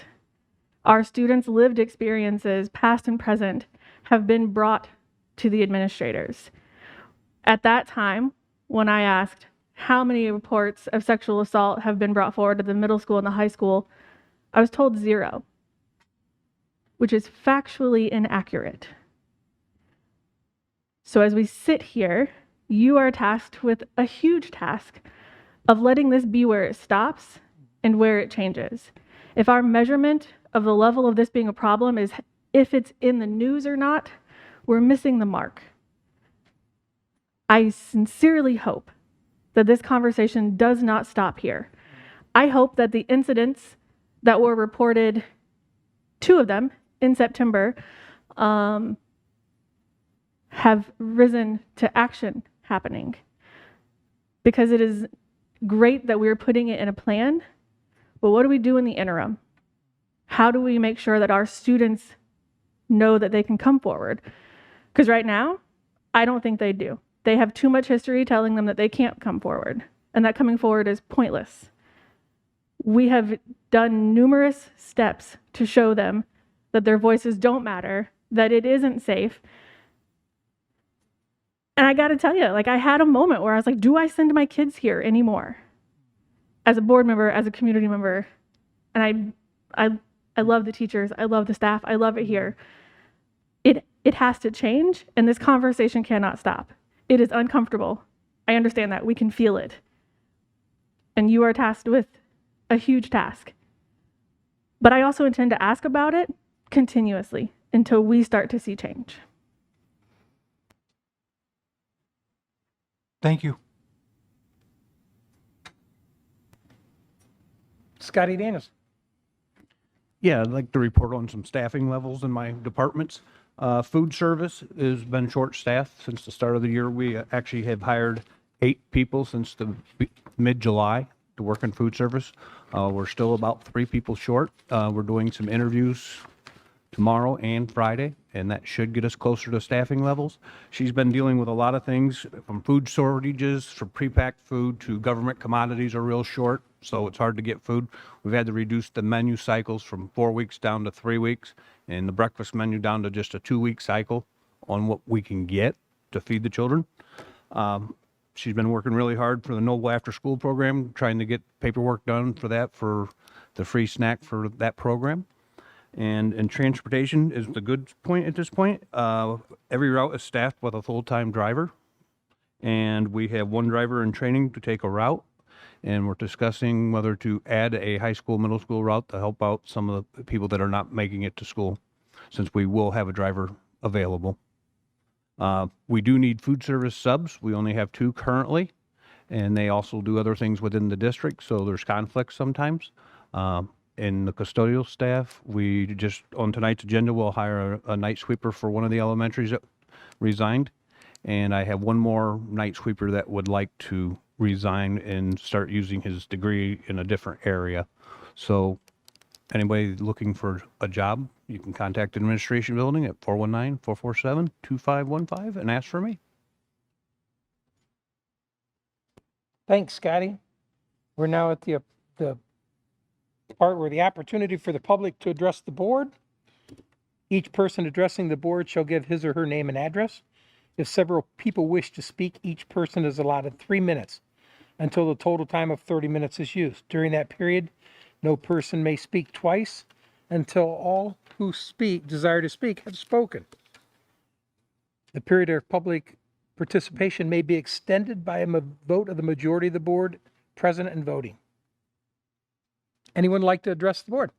Our students' lived experiences, past and present, have been brought to the administrators. At that time, when I asked how many reports of sexual assault have been brought forward at the middle school and the high school, I was told 0, which is factually inaccurate. So as we sit here, you are tasked with a huge task of letting this be where it stops and where it changes. If our measurement of the level of this being a problem is if it's in the news or not, we're missing the mark. I sincerely hope that this conversation does not stop here. I hope that the incidents that were reported, 2 of them in September, have risen to action happening, because it is great that we're putting it in a plan, but what do we do in the interim? How do we make sure that our students know that they can come forward? Because right now, I don't think they do. They have too much history telling them that they can't come forward, and that coming forward is pointless. We have done numerous steps to show them that their voices don't matter, that it isn't safe. And I got to tell you, I had a moment where I was like, do I send my kids here anymore? As a board member, as a community member. And I love the teachers. I love the staff. I love it here. It has to change, and this conversation cannot stop. It is uncomfortable. I understand that. We can feel it. And you are tasked with a huge task. But I also intend to ask about it continuously until we start to see change. Thank you. Scotty Daniels. Yeah, I'd like to report on some staffing levels in my departments. Food service has been short-staffed since the start of the year. We actually have hired 8 people since the mid-July to work in food service. We're still about 3 people short. We're doing some interviews tomorrow and Friday, and that should get us closer to staffing levels. She's been dealing with a lot of things, from food shortages, from prepacked food to government commodities are real short, so it's hard to get food. We've had to reduce the menu cycles from 4 weeks down to 3 weeks, and the breakfast menu down to just a 2-week cycle on what we can get to feed the children. She's been working really hard for the Noble After School program, trying to get paperwork done for that, for the free snack for that program. And transportation is the good point at this point. Every route is staffed with a full-time driver, and we have 1 driver in training to take a route, and we're discussing whether to add a high school, middle school route to help out some of the people that are not making it to school, since we will have a driver available. We do need food service subs. We only have 2 currently, and they also do other things within the district, so there's conflicts sometimes. In the custodial staff, we just, on tonight's agenda, we'll hire a night sweeper for one of the elementaries that resigned. And I have 1 more night sweeper that would like to resign and start using his degree in a different area. So anybody looking for a job, you can contact the administration building at 419-447-2515 and ask for me. Thanks, Scotty. We're now at the part where the opportunity for the public to address the board. Each person addressing the board shall give his or her name and address. If several people wish to speak, each person is allotted 3 minutes until the total time of 30 minutes is used. During that period, no person may speak twice until all who desire to speak have spoken. The period of public participation may be extended by a vote of the majority of the board present and voting. Anyone like to address the board?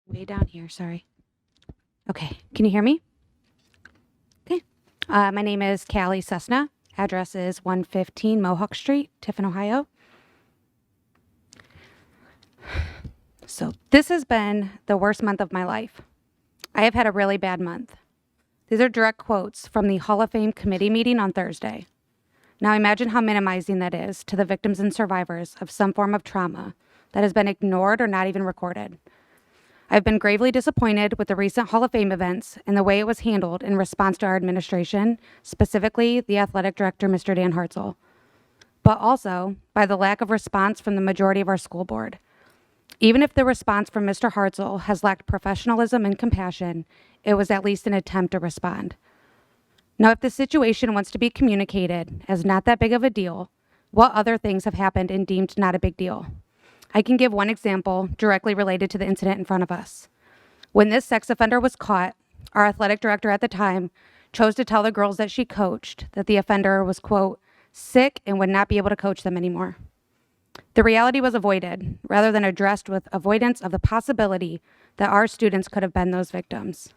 Way down here, sorry. Okay, can you hear me? Okay. My name is Callie Cessna. Address is 115 Mohawk Street, Tiffin, Ohio. So this has been the worst month of my life. I have had a really bad month. These are direct quotes from the Hall of Fame committee meeting on Thursday. Now imagine how minimizing that is to the victims and survivors of some form of trauma that has been ignored or not even recorded. I've been gravely disappointed with the recent Hall of Fame events and the way it was handled in response to our administration, specifically the athletic director, Mr. Dan Hartzell, but also by the lack of response from the majority of our school board. Even if the response from Mr. Hartzell has lacked professionalism and compassion, it was at least an attempt to respond. Now, if the situation wants to be communicated as not that big of a deal, what other things have happened and deemed not a big deal? I can give one example directly related to the incident in front of us. When this sex offender was caught, our athletic director at the time chose to tell the girls that she coached that the offender was, quote, sick and would not be able to coach them anymore. The reality was avoided rather than addressed with avoidance of the possibility that our students could have been those victims.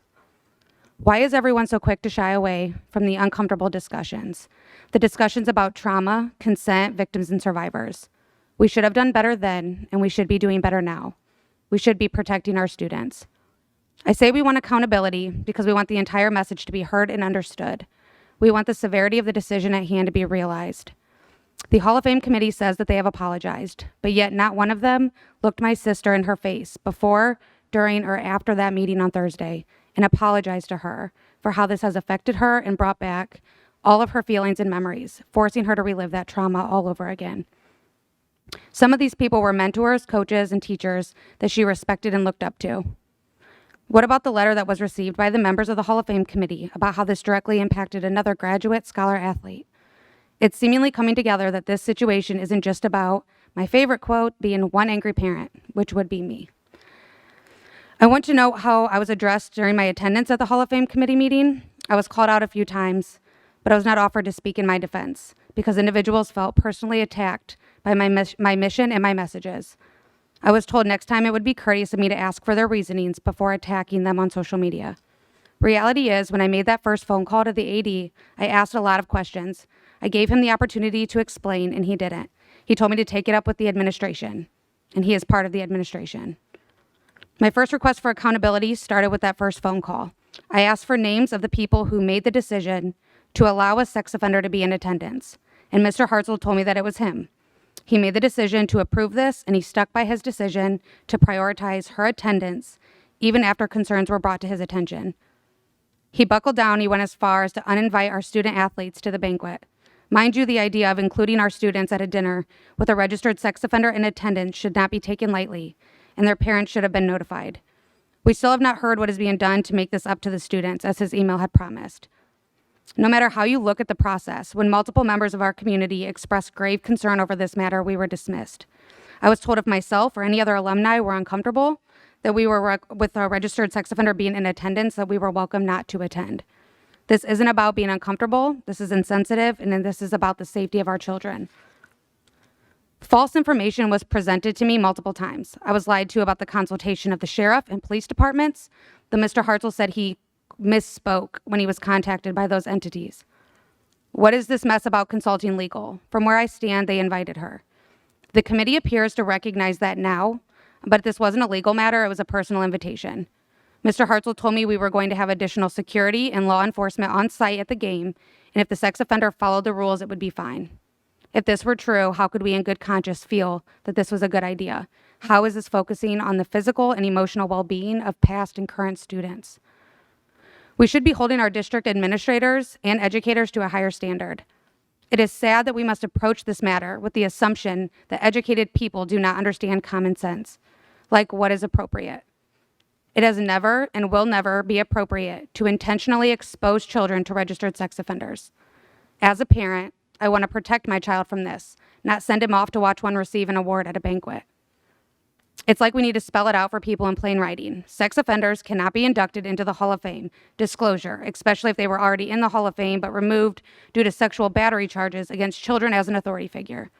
Why is everyone so quick to shy away from the uncomfortable discussions? The discussions about trauma, consent, victims, and survivors. We should have done better then, and we should be doing better now. We should be protecting our students. I say we want accountability because we want the entire message to be heard and understood. We want the severity of the decision at hand to be realized. The Hall of Fame committee says that they have apologized, but yet not one of them looked my sister in her face before, during, or after that meeting on Thursday and apologized to her for how this has affected her and brought back all of her feelings and memories, forcing her to relive that trauma all over again. Some of these people were mentors, coaches, and teachers that she respected and looked up to. What about the letter that was received by the members of the Hall of Fame committee about how this directly impacted another graduate scholar athlete? It's seemingly coming together that this situation isn't just about my favorite quote being one angry parent, which would be me. I want to note how I was addressed during my attendance at the Hall of Fame committee meeting. I was called out a few times, but I was not offered to speak in my defense because individuals felt personally attacked by my mission and my messages. I was told next time it would be courteous of me to ask for their reasonings before attacking them on social media. Reality is, when I made that first phone call to the AD, I asked a lot of questions. I gave him the opportunity to explain, and he didn't. He told me to take it up with the administration, and he is part of the administration. My first request for accountability started with that first phone call. I asked for names of the people who made the decision to allow a sex offender to be in attendance, and Mr. Hartzell told me that it was him. He made the decision to approve this, and he stuck by his decision to prioritize her attendance, even after concerns were brought to his attention. He buckled down. He went as far as to uninvite our student athletes to the banquet. Mind you, the idea of including our students at a dinner with a registered sex offender in attendance should not be taken lightly, and their parents should have been notified. We still have not heard what is being done to make this up to the students, as his email had promised. No matter how you look at the process, when multiple members of our community expressed grave concern over this matter, we were dismissed. I was told if myself or any other alumni were uncomfortable that we were with a registered sex offender being in attendance, that we were welcome not to attend. This isn't about being uncomfortable. This is insensitive, and this is about the safety of our children. False information was presented to me multiple times. I was lied to about the consultation of the sheriff and police departments. The Mr. Hartzell said he misspoke when he was contacted by those entities. What is this mess about consulting legal? From where I stand, they invited her. The committee appears to recognize that now, but this wasn't a legal matter, it was a personal invitation. Mr. Hartzell told me we were going to have additional security and law enforcement on site at the game, and if the sex offender followed the rules, it would be fine. If this were true, how could we in good conscience feel that this was a good idea? How is this focusing on the physical and emotional well-being of past and current students? We should be holding our district administrators and educators to a higher standard. It is sad that we must approach this matter with the assumption that educated people do not understand common sense, like what is appropriate. It has never and will never be appropriate to intentionally expose children to registered sex offenders. As a parent, I want to protect my child from this, not send him off to watch one receive an award at a banquet. It's like we need to spell it out for people in plain writing. Sex offenders cannot be inducted into the Hall of Fame. Disclosure, especially if they were already in the Hall of Fame but removed due to sexual battery charges against children as an authority figure.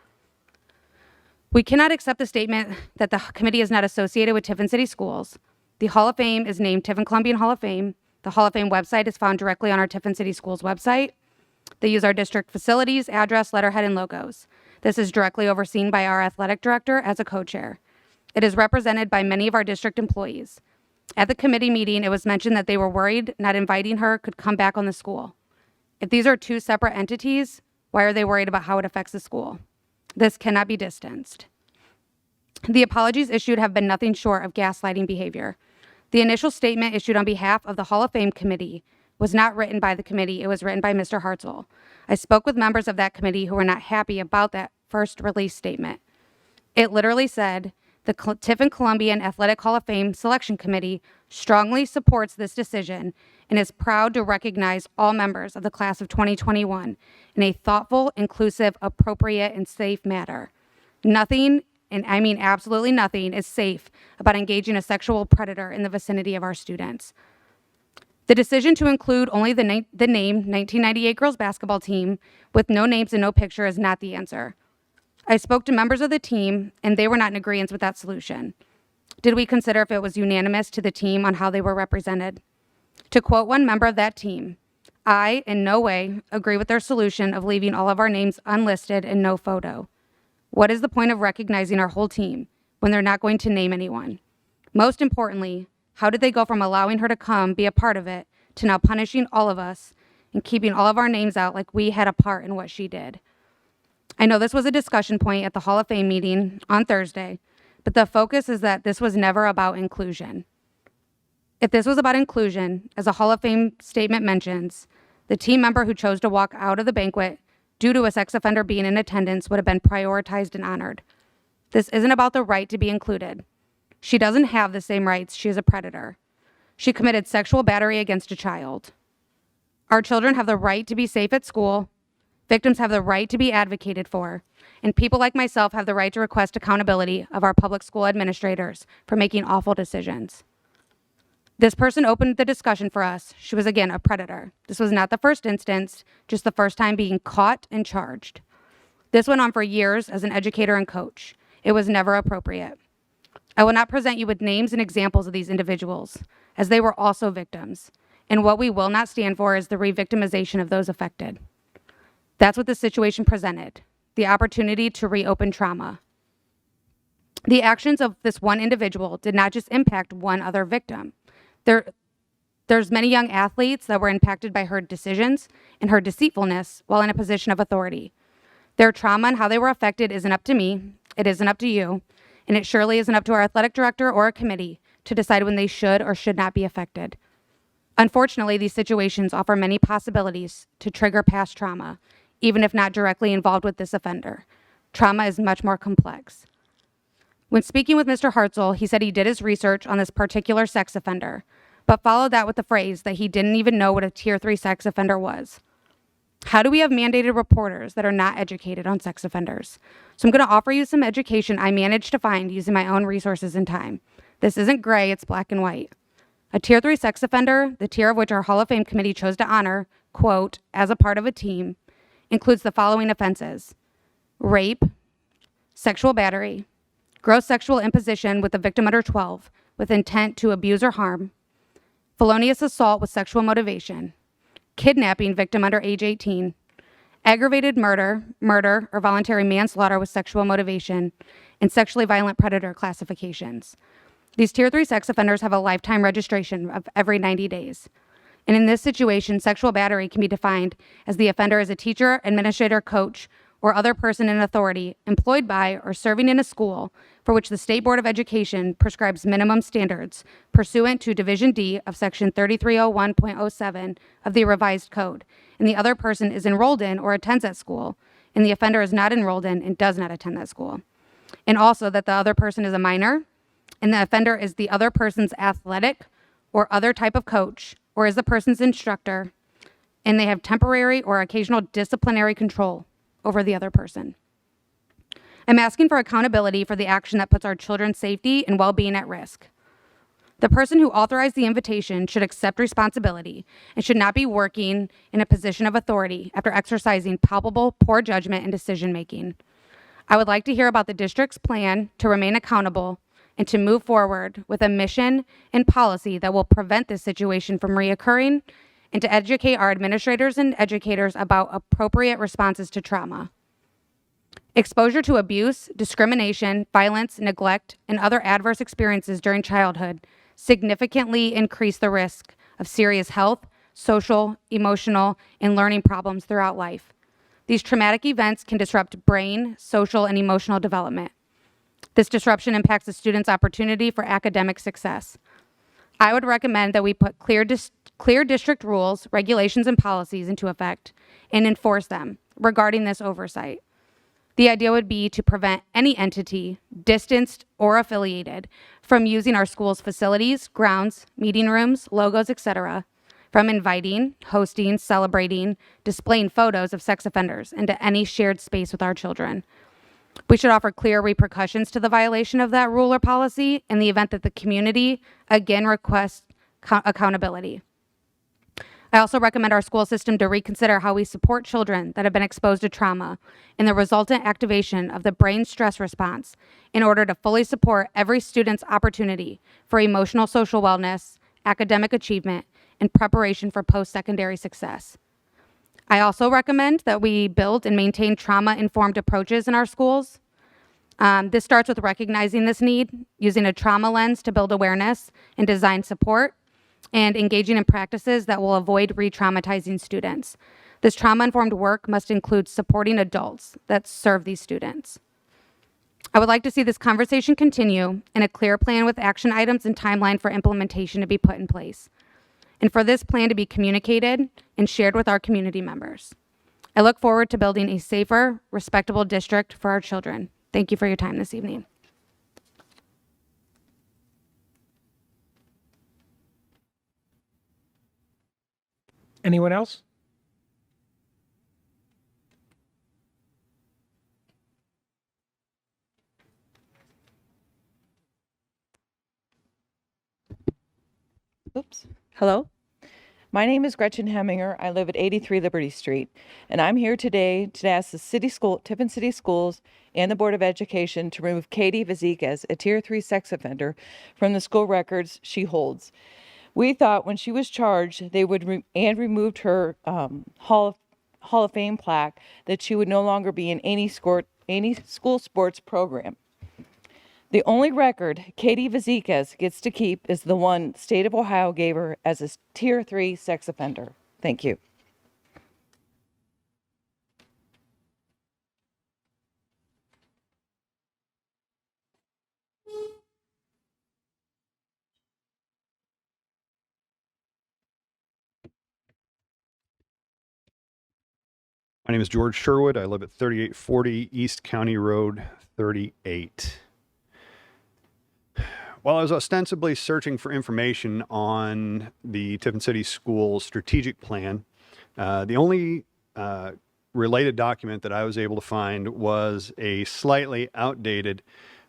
We cannot accept the statement that the committee is not associated with Tiffin City Schools. The Hall of Fame is named Tiffin Columbian Hall of Fame. The Hall of Fame website is found directly on our Tiffin City Schools website. They use our district facilities, address, letterhead, and logos. This is directly overseen by our athletic director as a co-chair. It is represented by many of our district employees. At the committee meeting, it was mentioned that they were worried not inviting her could come back on the school. If these are two separate entities, why are they worried about how it affects the school? This cannot be distanced. The apologies issued have been nothing short of gaslighting behavior. The initial statement issued on behalf of the Hall of Fame committee was not written by the committee, it was written by Mr. Hartzell. I spoke with members of that committee who were not happy about that first release statement. It literally said, the Tiffin Columbian Athletic Hall of Fame Selection Committee strongly supports this decision and is proud to recognize all members of the class of 2021 in a thoughtful, inclusive, appropriate, and safe manner. Nothing, and I mean absolutely nothing, is safe about engaging a sexual predator in the vicinity of our students. The decision to include only the name 1998 girls basketball team with no names and no picture is not the answer. I spoke to members of the team, and they were not in agreement with that solution. Did we consider if it was unanimous to the team on how they were represented? To quote one member of that team, I, in no way, agree with their solution of leaving all of our names unlisted and no photo. What is the point of recognizing our whole team when they're not going to name anyone? Most importantly, how did they go from allowing her to come be a part of it to now punishing all of us and keeping all of our names out like we had a part in what she did? I know this was a discussion point at the Hall of Fame meeting on Thursday, but the focus is that this was never about inclusion. If this was about inclusion, as a Hall of Fame statement mentions, the team member who chose to walk out of the banquet due to a sex offender being in attendance would have been prioritized and honored. This isn't about the right to be included. She doesn't have the same rights. She is a predator. She committed sexual battery against a child. Our children have the right to be safe at school. Victims have the right to be advocated for, and people like myself have the right to request accountability of our public school administrators for making awful decisions. This person opened the discussion for us. She was, again, a predator. This was not the first instance, just the first time being caught and charged. This went on for years as an educator and coach. It was never appropriate. I will not present you with names and examples of these individuals, as they were also victims. And what we will not stand for is the re-victimization of those affected. That's what the situation presented, the opportunity to reopen trauma. The actions of this one individual did not just impact one other victim. There's many young athletes that were impacted by her decisions and her deceitfulness while in a position of authority. Their trauma and how they were affected isn't up to me, it isn't up to you, and it surely isn't up to our athletic director or a committee to decide when they should or should not be affected. Unfortunately, these situations offer many possibilities to trigger past trauma, even if not directly involved with this offender. Trauma is much more complex. When speaking with Mr. Hartzell, he said he did his research on this particular sex offender, but followed that with the phrase that he didn't even know what a Tier 3 sex offender was. How do we have mandated reporters that are not educated on sex offenders? So I'm going to offer you some education I managed to find using my own resources and time. This isn't gray, it's black and white. A Tier 3 sex offender, the tier of which our Hall of Fame committee chose to honor, quote, as a part of a team, includes the following offenses: rape, sexual battery, gross sexual imposition with a victim under 12 with intent to abuse or harm, felonious assault with sexual motivation, kidnapping victim under age 18, aggravated murder, murder, or voluntary manslaughter with sexual motivation, and sexually violent predator classifications. These Tier 3 sex offenders have a lifetime registration of every 90 days. And in this situation, sexual battery can be defined as the offender is a teacher, administrator, coach, or other person in authority employed by or serving in a school for which the State Board of Education prescribes minimum standards pursuant to Division D of Section 3301.07 of the Revised Code, and the other person is enrolled in or attends that school, and the offender is not enrolled in and does not attend that school. And also that the other person is a minor, and the offender is the other person's athletic or other type of coach, or is the person's instructor, and they have temporary or occasional disciplinary control over the other person. I'm asking for accountability for the action that puts our children's safety and well-being at risk. The person who authorized the invitation should accept responsibility and should not be working in a position of authority after exercising palpable poor judgment and decision-making. I would like to hear about the district's plan to remain accountable and to move forward with a mission and policy that will prevent this situation from reoccurring, and to educate our administrators and educators about appropriate responses to trauma. Exposure to abuse, discrimination, violence, neglect, and other adverse experiences during childhood significantly increase the risk of serious health, social, emotional, and learning problems throughout life. These traumatic events can disrupt brain, social, and emotional development. This disruption impacts the student's opportunity for academic success. I would recommend that we put clear district rules, regulations, and policies into effect and enforce them regarding this oversight. The idea would be to prevent any entity, distanced or affiliated, from using our school's facilities, grounds, meeting rooms, logos, etc., from inviting, hosting, celebrating, displaying photos of sex offenders into any shared space with our children. We should offer clear repercussions to the violation of that rule or policy in the event that the community again requests accountability. I also recommend our school system to reconsider how we support children that have been exposed to trauma and the resultant activation of the brain stress response in order to fully support every student's opportunity for emotional social wellness, academic achievement, and preparation for post-secondary success. I also recommend that we build and maintain trauma-informed approaches in our schools. This starts with recognizing this need, using a trauma lens to build awareness and design support, and engaging in practices that will avoid re-traumatizing students. This trauma-informed work must include supporting adults that serve these students. I would like to see this conversation continue and a clear plan with action items and timeline for implementation to be put in place, and for this plan to be communicated and shared with our community members. I look forward to building a safer, respectable district for our children. Thank you for your time this evening. Anyone else? Oops. Hello. My name is Gretchen Heminger. I live at 83 Liberty Street, and I'm here today to ask the Tiffin City Schools and the Board of Education to remove Katie Vazquez, a Tier 3 sex offender, from the school records she holds. We thought when she was charged, they would removed her Hall of Fame plaque, that she would no longer be in any school sports program. The only record Katie Vazquez gets to keep is the one State of Ohio gave her as a Tier 3 sex offender. Thank you. My name is George Sherwood. I live at 3840 East County Road 38. While I was ostensibly searching for information on the Tiffin City Schools strategic plan, the only related document that I was able to find was a slightly outdated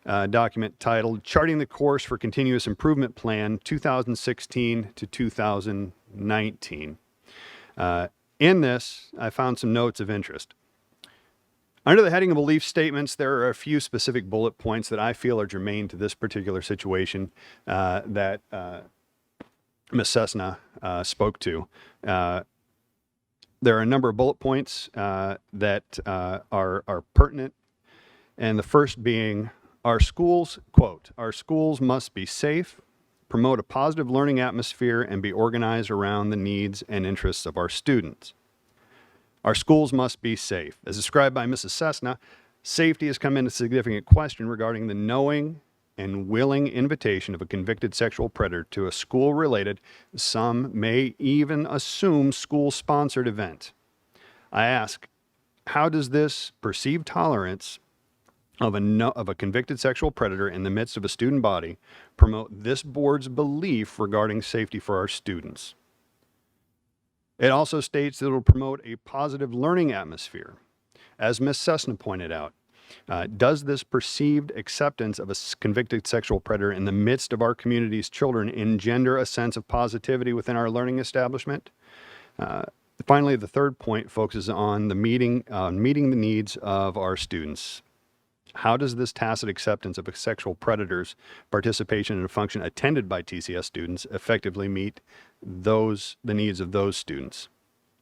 document titled Charting the Course for Continuous Improvement Plan 2016 to 2019. In this, I found some notes of interest. Under the heading of belief statements, there are a few specific bullet points that I feel are germane to this particular situation that Ms. Cessna spoke to. There are a number of bullet points that are pertinent, and the first being our schools, quote, our schools must be safe, promote a positive learning atmosphere, and be organized around the needs and interests of our students. Our schools must be safe. As described by Mrs. Cessna, safety has come into significant question regarding the knowing and willing invitation of a convicted sexual predator to a school-related, some may even assume school-sponsored event. I ask, how does this perceived tolerance of a convicted sexual predator in the midst of a student body promote this board's belief regarding safety for our students? It also states that it will promote a positive learning atmosphere. As Ms. Cessna pointed out, does this perceived acceptance of a convicted sexual predator in the midst of our community's children engender a sense of positivity within our learning establishment? Finally, the third point focuses on meeting the needs of our students. How does this tacit acceptance of a sexual predator's participation in a function attended by TCS students effectively meet the needs of those students?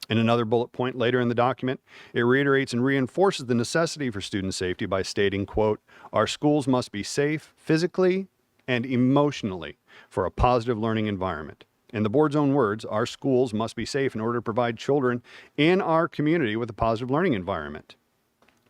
In another bullet point later in the document, it reiterates and reinforces the necessity for student safety by stating, quote, our schools must be safe physically and emotionally for a positive learning environment. In the board's own words, our schools must be safe in order to provide children in our community with a positive learning environment.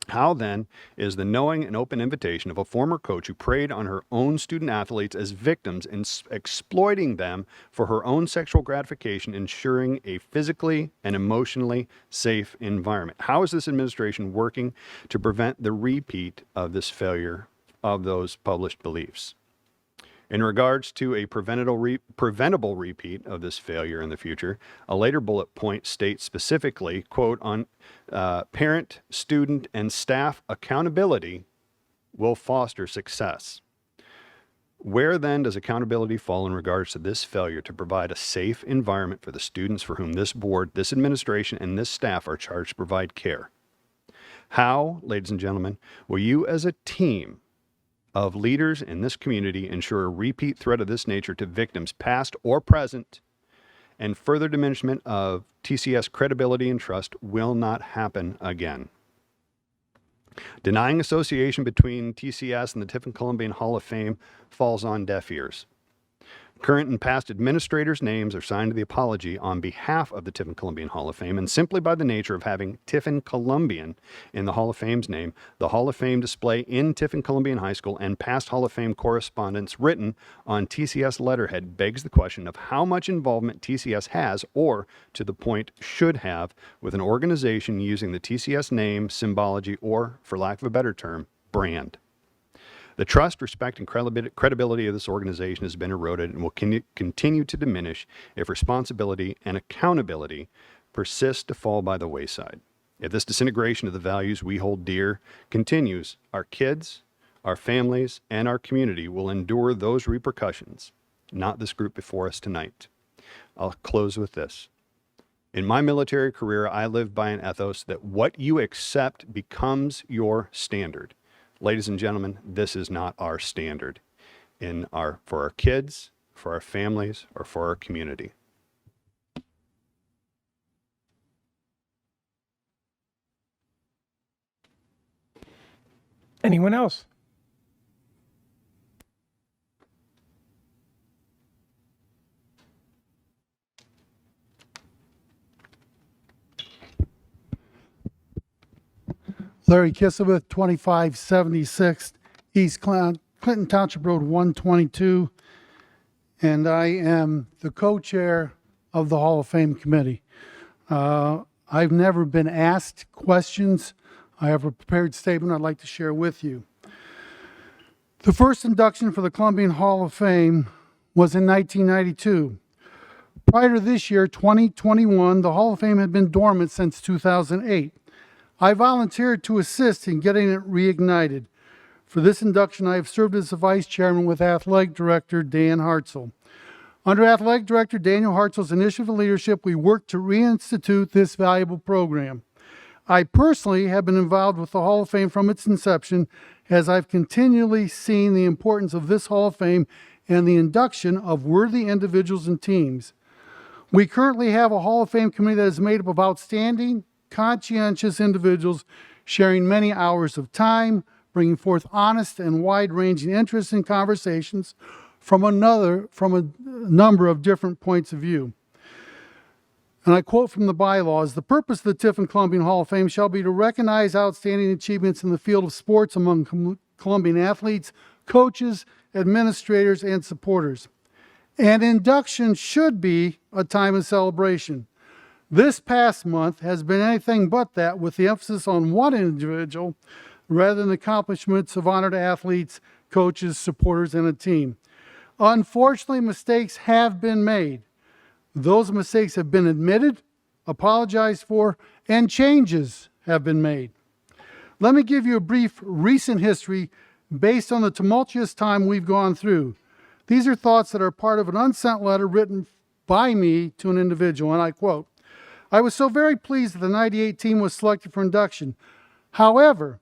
How, then, is the knowing and open invitation of a former coach who preyed on her own student athletes as victims and exploiting them for her own sexual gratification ensuring a physically and emotionally safe environment? How is this administration working to prevent the repeat of this failure of those published beliefs? In regards to a preventable repeat of this failure in the future, a later bullet point states specifically, quote, on parent, student, and staff accountability will foster success. Where then does accountability fall in regards to this failure to provide a safe environment for the students for whom this board, this administration, and this staff are charged to provide care? How, ladies and gentlemen, will you as a team of leaders in this community ensure a repeat threat of this nature to victims past or present and further diminishment of TCS credibility and trust will not happen again? Denying association between TCS and the Tiffin Columbian Hall of Fame falls on deaf ears. Current and past administrators' names are signed to the apology on behalf of the Tiffin Columbian Hall of Fame, and simply by the nature of having Tiffin Columbian in the Hall of Fame's name, the Hall of Fame display in Tiffin Columbian High School and past Hall of Fame correspondence written on TCS letterhead begs the question of how much involvement TCS has, or to the point should have, with an organization using the TCS name, symbology, or, for lack of a better term, brand. The trust, respect, and credibility of this organization has been eroded and will continue to diminish if responsibility and accountability persist to fall by the wayside. If this disintegration of the values we hold dear continues, our kids, our families, and our community will endure those repercussions, not this group before us tonight. I'll close with this. In my military career, I lived by an ethos that what you accept becomes your standard. Ladies and gentlemen, this is not our standard for our kids, for our families, or for our community. Anyone else? Larry Kisowith, 2576 East Clinton Township Road 122, and I am the co-chair of the Hall of Fame Committee. I've never been asked questions. I have a prepared statement I'd like to share with you. The first induction for the Columbian Hall of Fame was in 1992. Prior to this year, 2021, the Hall of Fame had been dormant since 2008. I volunteered to assist in getting it reignited. For this induction, I have served as the vice chairman with Athletic Director Dan Hartzell. Under Athletic Director Daniel Hartzell's initiative and leadership, we worked to reinstitute this valuable program. I personally have been involved with the Hall of Fame from its inception, as I've continually seen the importance of this Hall of Fame and the induction of worthy individuals and teams. We currently have a Hall of Fame committee that is made up of outstanding, conscientious individuals sharing many hours of time, bringing forth honest and wide-ranging interests and conversations from a number of different points of view. And I quote from the bylaws, "The purpose of the Tiffin Columbian Hall of Fame shall be to recognize outstanding achievements in the field of sports among Columbian athletes, coaches, administrators, and supporters. And induction should be a time of celebration. This past month has been anything but that, with the emphasis on one individual rather than the accomplishments of honored athletes, coaches, supporters, and a team. Unfortunately, mistakes have been made. Those mistakes have been admitted, apologized for, and changes have been made. Let me give you a brief recent history based on the tumultuous time we've gone through. These are thoughts that are part of an unsent letter written by me to an individual, and I quote, "I was so very pleased that the 98 team was selected for induction. However,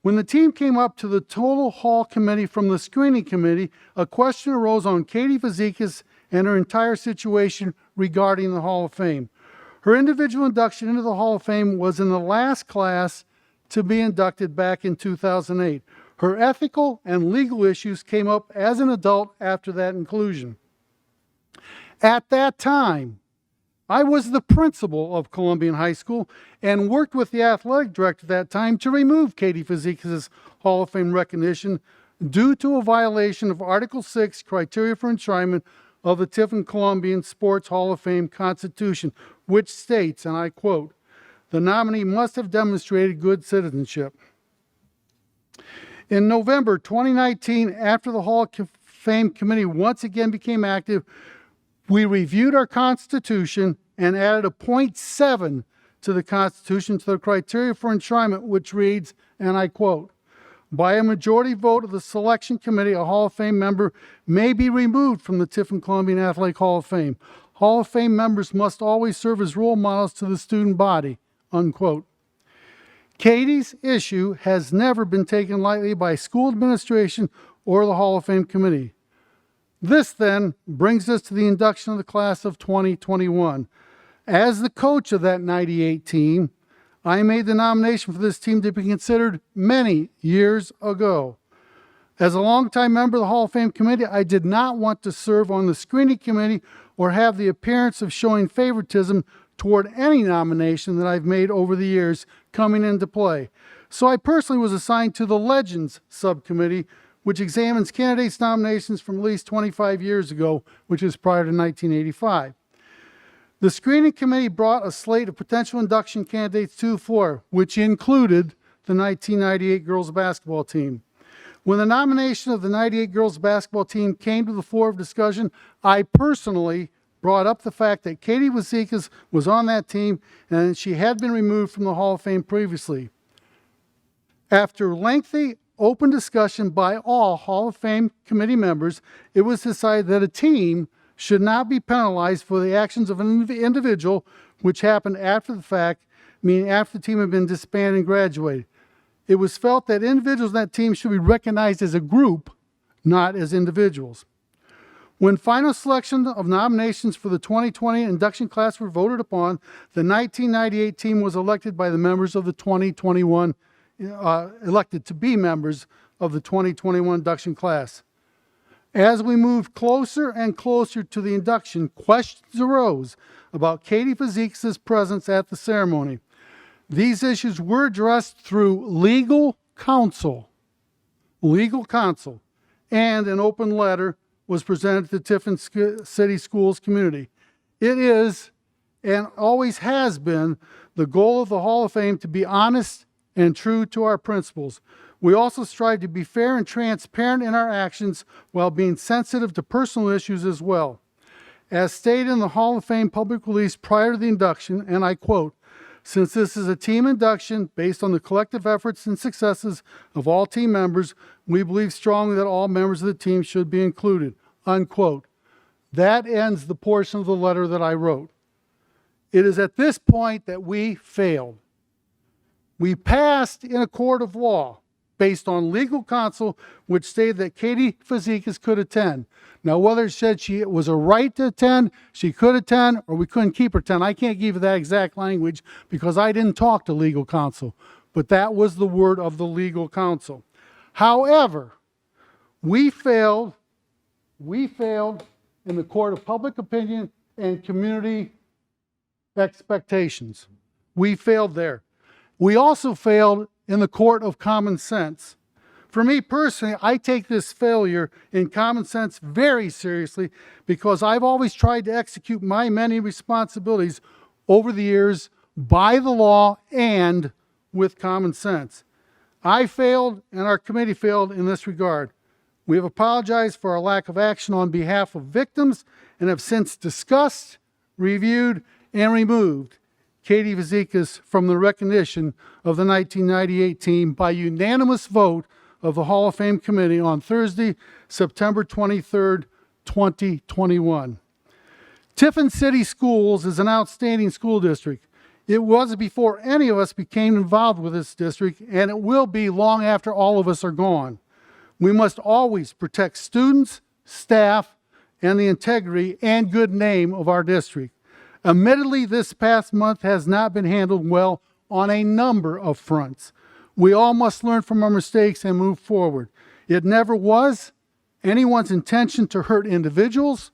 when the team came up to the total hall committee from the screening committee, a question arose on Katie Vazekas and her entire situation regarding the Hall of Fame. Her individual induction into the Hall of Fame was in the last class to be inducted back in 2008. Her ethical and legal issues came up as an adult after that inclusion. At that time, I was the principal of Columbian High School and worked with the athletic director at that time to remove Katie Vazekas' Hall of Fame recognition due to a violation of Article 6 criteria for enshrinement of the Tiffin Columbian Sports Hall of Fame Constitution, which states, and I quote, "The nominee must have demonstrated good citizenship." In November 2019, after the Hall of Fame committee once again became active, we reviewed our Constitution and added a .7 to the Constitution to the criteria for enshrinement, which reads, and I quote, "By a majority vote of the selection committee, a Hall of Fame member may be removed from the Tiffin Columbian Athletic Hall of Fame. Hall of Fame members must always serve as role models to the student body," unquote. Katie's issue has never been taken lightly by school administration or the Hall of Fame committee. This then brings us to the induction of the class of 2021. As the coach of that 98 team, I made the nomination for this team to be considered many years ago. As a longtime member of the Hall of Fame committee, I did not want to serve on the screening committee or have the appearance of showing favoritism toward any nomination that I've made over the years coming into play. So I personally was assigned to the Legends Subcommittee, which examines candidates' nominations from at least 25 years ago, which is prior to 1985. The screening committee brought a slate of potential induction candidates to the floor, which included the 1998 girls basketball team. When the nomination of the 98 girls basketball team came to the floor of discussion, I personally brought up the fact that Katie Vazekas was on that team and she had been removed from the Hall of Fame previously. After lengthy open discussion by all Hall of Fame committee members, it was decided that a team should not be penalized for the actions of an individual which happened after the fact, meaning after the team had been disbanded and graduated. It was felt that individuals in that team should be recognized as a group, not as individuals. When final selection of nominations for the 2020 induction class were voted upon, the 1998 team was elected by the members of the 2021, elected to be members of the 2021 induction class. As we moved closer and closer to the induction, questions arose about Katie Fazik's presence at the ceremony. These issues were addressed through legal counsel, and an open letter was presented to the Tiffin City Schools community. It is, and always has been, the goal of the Hall of Fame to be honest and true to our principles. We also strive to be fair and transparent in our actions while being sensitive to personal issues as well. As stated in the Hall of Fame public release prior to the induction, and I quote, "Since this is a team induction based on the collective efforts and successes of all team members, we believe strongly that all members of the team should be included," unquote. That ends the portion of the letter that I wrote. It is at this point that we failed. We passed in a court of law based on legal counsel, which stated that Katie Fazekas could attend. Now, whether it said she was a right to attend, she could attend, or we couldn't keep her attend, I can't give you that exact language because I didn't talk to legal counsel, but that was the word of the legal counsel. However, we failed in the court of public opinion and community expectations. We failed there. We also failed in the court of common sense. For me personally, I take this failure in common sense very seriously because I've always tried to execute my many responsibilities over the years by the law and with common sense. I failed and our committee failed in this regard. We have apologized for our lack of action on behalf of victims and have since discussed, reviewed, and removed Katie Fazekas from the recognition of the 1998 team by unanimous vote of the Hall of Fame Committee on Thursday, September 23rd, 2021. Tiffin City Schools is an outstanding school district. It was before any of us became involved with this district, and it will be long after all of us are gone. We must always protect students, staff, and the integrity and good name of our district. Admittedly, this past month has not been handled well on a number of fronts. We all must learn from our mistakes and move forward. It never was anyone's intention to hurt individuals,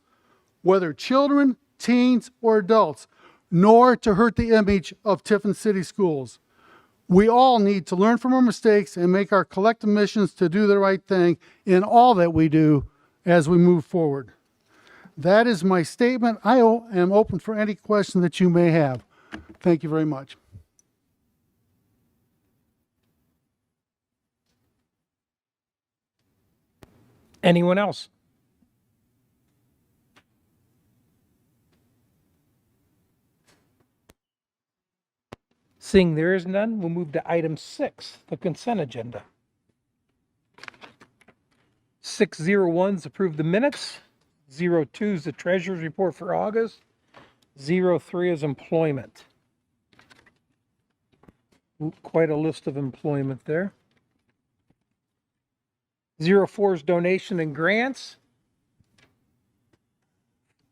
whether children, teens, or adults, nor to hurt the image of Tiffin City Schools. We all need to learn from our mistakes and make our collective missions to do the right thing in all that we do as we move forward. That is my statement. I am open for any question that you may have. Thank you very much. Anyone else? Seeing there is none, we'll move to item 6, the consent agenda. 601 is approve the minutes. 02 is the treasurer's report for August. 03 is employment. Quite a list of employment there. 04 is donation and grants.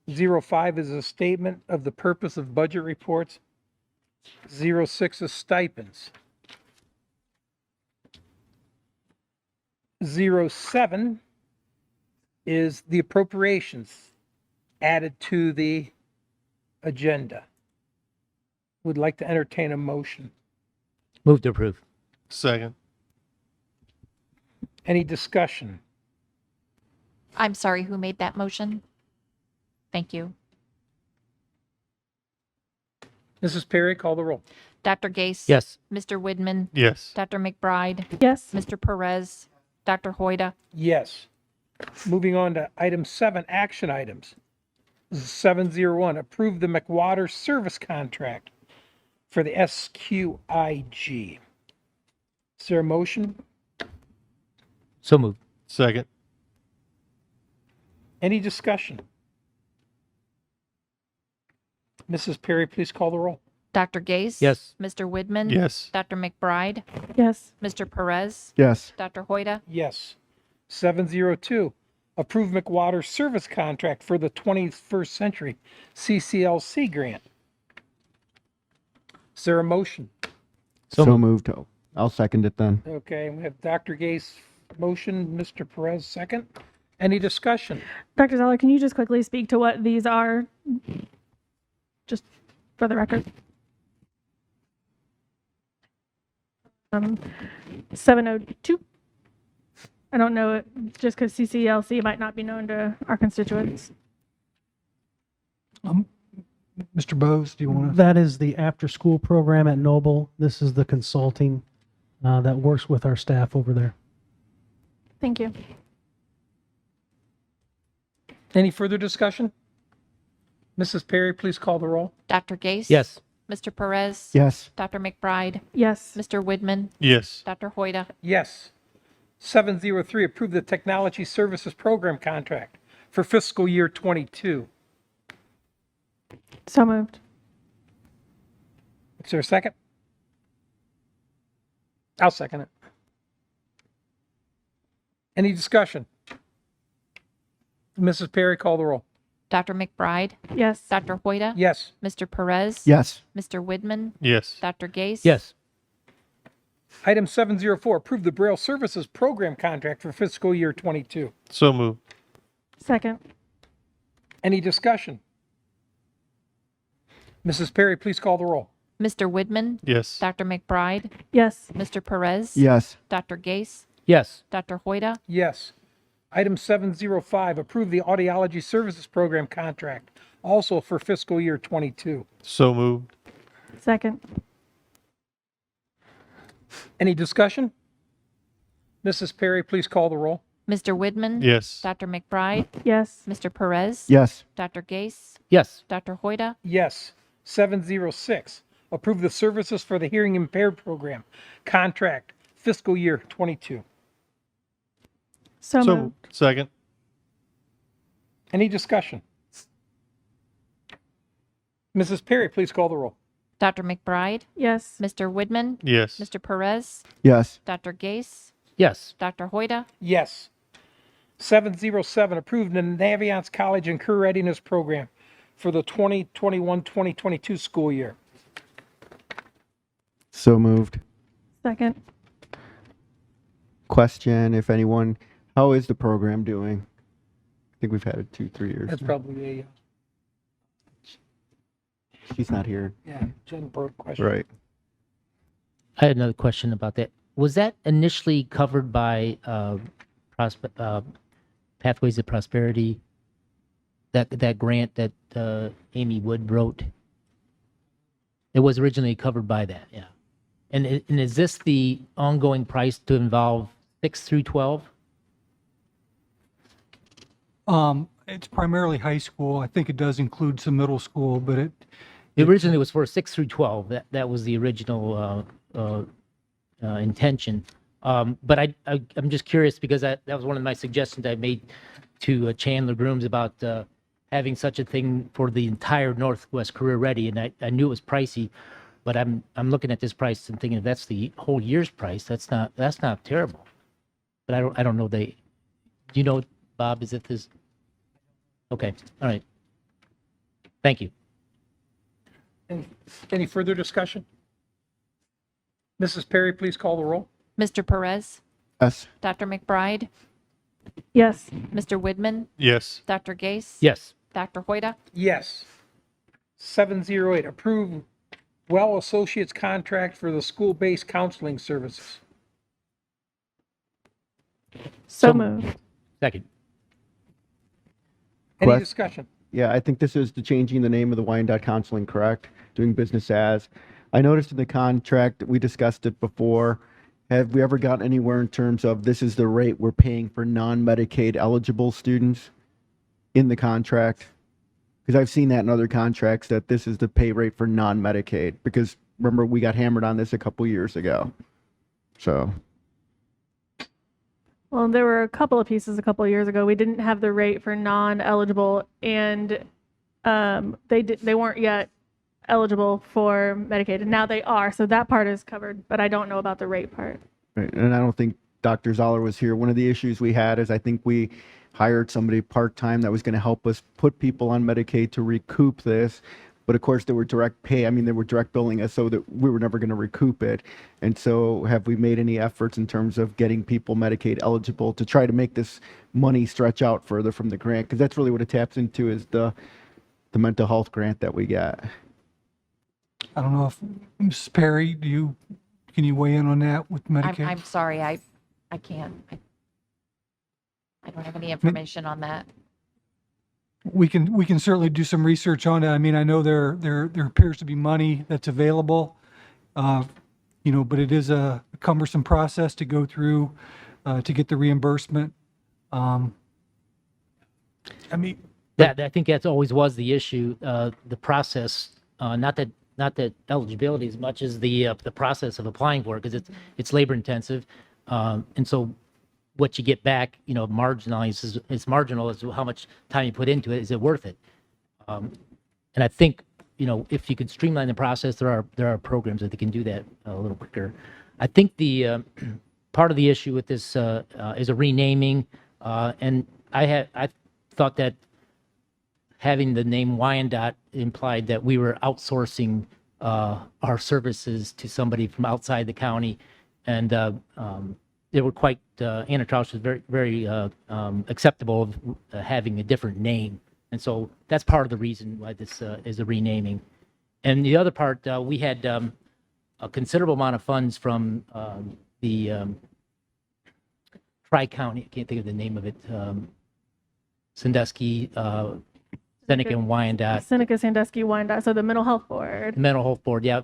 05 is a statement of the purpose of budget reports. 06 is stipends. 07 is the appropriations added to the agenda. Would like to entertain a motion. Move to approve. Second. Any discussion? I'm sorry, who made that motion? Thank you. Mrs. Perry, call the roll. Dr. Gase? Yes. Mr. Widman? Yes. Dr. McBride? Yes. Mr. Perez? Dr. Hoyda? Yes. Moving on to item 7, action items. 701, approve the McWater service contract for the SQIG. Is there a motion? So moved. Second. Any discussion? Mrs. Perry, please call the roll. Dr. Gase? Yes. Mr. Widman? Yes. Dr. McBride? Yes. Mr. Perez? Yes. Dr. Hoida? Yes. 702, approve McWater service contract for the 21st Century CCLC grant. Is there a motion? So moved. Oh, I'll second it then. Okay, we have Dr. Gase motion, Mr. Perez second. Any discussion? Dr. Zeller, can you just quickly speak to what these are? Just for the record. 702. I don't know it just because CCLC might not be known to our constituents. Mr. Bose, do you want to? That is the after-school program at Noble. This is the consulting that works with our staff over there. Thank you. Any further discussion? Mrs. Perry, please call the roll. Dr. Gase? Yes. Mr. Perez? Yes. Dr. McBride? Yes. Mr. Widman? Yes. Dr. Hoida? Yes. 703, approve the Technology Services Program contract for fiscal year 22. So moved. Is there a second? I'll second it. Any discussion? Mrs. Perry, call the roll. Dr. McBride? Yes. Dr. Hoida? Yes. Mr. Perez? Yes. Mr. Widman? Yes. Dr. Gase? Yes. Item 704, approve the Braille Services Program contract for fiscal year 22. So moved. Second. Any discussion? Mrs. Perry, please call the roll. Mr. Widman? Yes. Dr. McBride? Yes. Mr. Perez? Yes. Dr. Gase? Yes. Dr. Hoida? Yes. Item 705, approve the Audiology Services Program contract, also for fiscal year 22. So moved. Second. Any discussion? Mrs. Perry, please call the roll. Mr. Widman? Yes. Dr. McBride? Yes. Mr. Perez? Yes. Dr. Gase? Yes. Dr. Hoida? Yes. 706, approve the Services for the Hearing Impaired Program contract, fiscal year 22. So moved. Second. Any discussion? Mrs. Perry, please call the roll. Dr. McBride? Yes. Mr. Widman? Yes. Mr. Perez? Yes. Dr. Gase? Yes. Dr. Hoida? Yes. 707, approved the Navient College and Career Readiness Program for the 2021-2022 school year. So moved. Second. Question, if anyone, how is the program doing? I think we've had it 2-3 years. That's now. probably a, She's not here. Jen Brook question. Right. I had another question about that. Was that initially covered by Pathways to Prosperity? That grant that Amy Wood wrote? It was originally covered by that, yeah. And is this the ongoing price to involve 6 through 12? It's primarily high school. I think it does include some middle school, but it Originally, it was for 6 through 12. That was the original intention. But I'm just curious because that was one of my suggestions I made to Chandler Grooms about having such a thing for the entire Northwest Career Ready, and I knew it was pricey, but I'm looking at this price and thinking if that's the whole year's price, that's not terrible. But I don't know. Do you know, Bob? Is it this? Okay. All right. Thank you. Any further discussion? Mrs. Perry, please call the roll. Mr. Perez? Yes. Dr. McBride? Yes. Mr. Widman? Yes. Dr. Gase? Yes. Dr. Hoida? Yes. 708, approve Well Associates contract for the school-based counseling services. So moved. Second. Any Quest- discussion? Yeah, I think this is the changing the name of the Wyandotte Counseling, correct? Doing business as. I noticed in the contract, we discussed it before. Have we ever gotten anywhere in terms of this is the rate we're paying for non-Medicaid eligible students in the contract? Because I've seen that in other contracts that this is the pay rate for non-Medicaid. Because remember, we got hammered on this a couple years ago. So, Well, there were a couple of pieces a couple of years ago. We didn't have the rate for non-eligible, and they weren't yet eligible for Medicaid. And now they are, so that part is covered, but I don't know about the rate part. Right. And I don't think Dr. Zoller was here. One of the issues we had is I think we hired somebody part-time that was going to help us put people on Medicaid to recoup this. But of course, they were direct pay. I mean, they were direct billing us so that we were never going to recoup it. And so have we made any efforts in terms of getting people Medicaid eligible to try to make this money stretch out further from the grant? Because that's really what it taps into is the mental health grant that we get. I don't know if, Mrs. Perry, can you weigh in on that with Medicaid? I'm sorry, I can't. I don't have any information on that. We can certainly do some research on it. I mean, I know there appears to be money that's available, but it is a cumbersome process to go through to get the reimbursement. I mean, I think that's always was the issue, the process, not that eligibility as much as the process of applying for it, because it's labor intensive, and so what you get back, marginalized it's marginal as to how much time you put into it. Is it worth it? And I think, if you could streamline the process, there are programs that can do that a little quicker. I think the part of the issue with this is a renaming, and I thought that having the name Wyandotte implied that we were outsourcing our services to somebody from outside the county, and they were quite, Anna Trausch was very, very acceptable of having a different name. And so that's part of the reason why this is a renaming. And the other part, we had a considerable amount of funds from the Tri-County, I can't think of the name of it, Sandusky, Seneca and Wyandotte. Seneca, Sandusky, Wyandotte, so the Mental Health Board. Mental Health Board, yeah.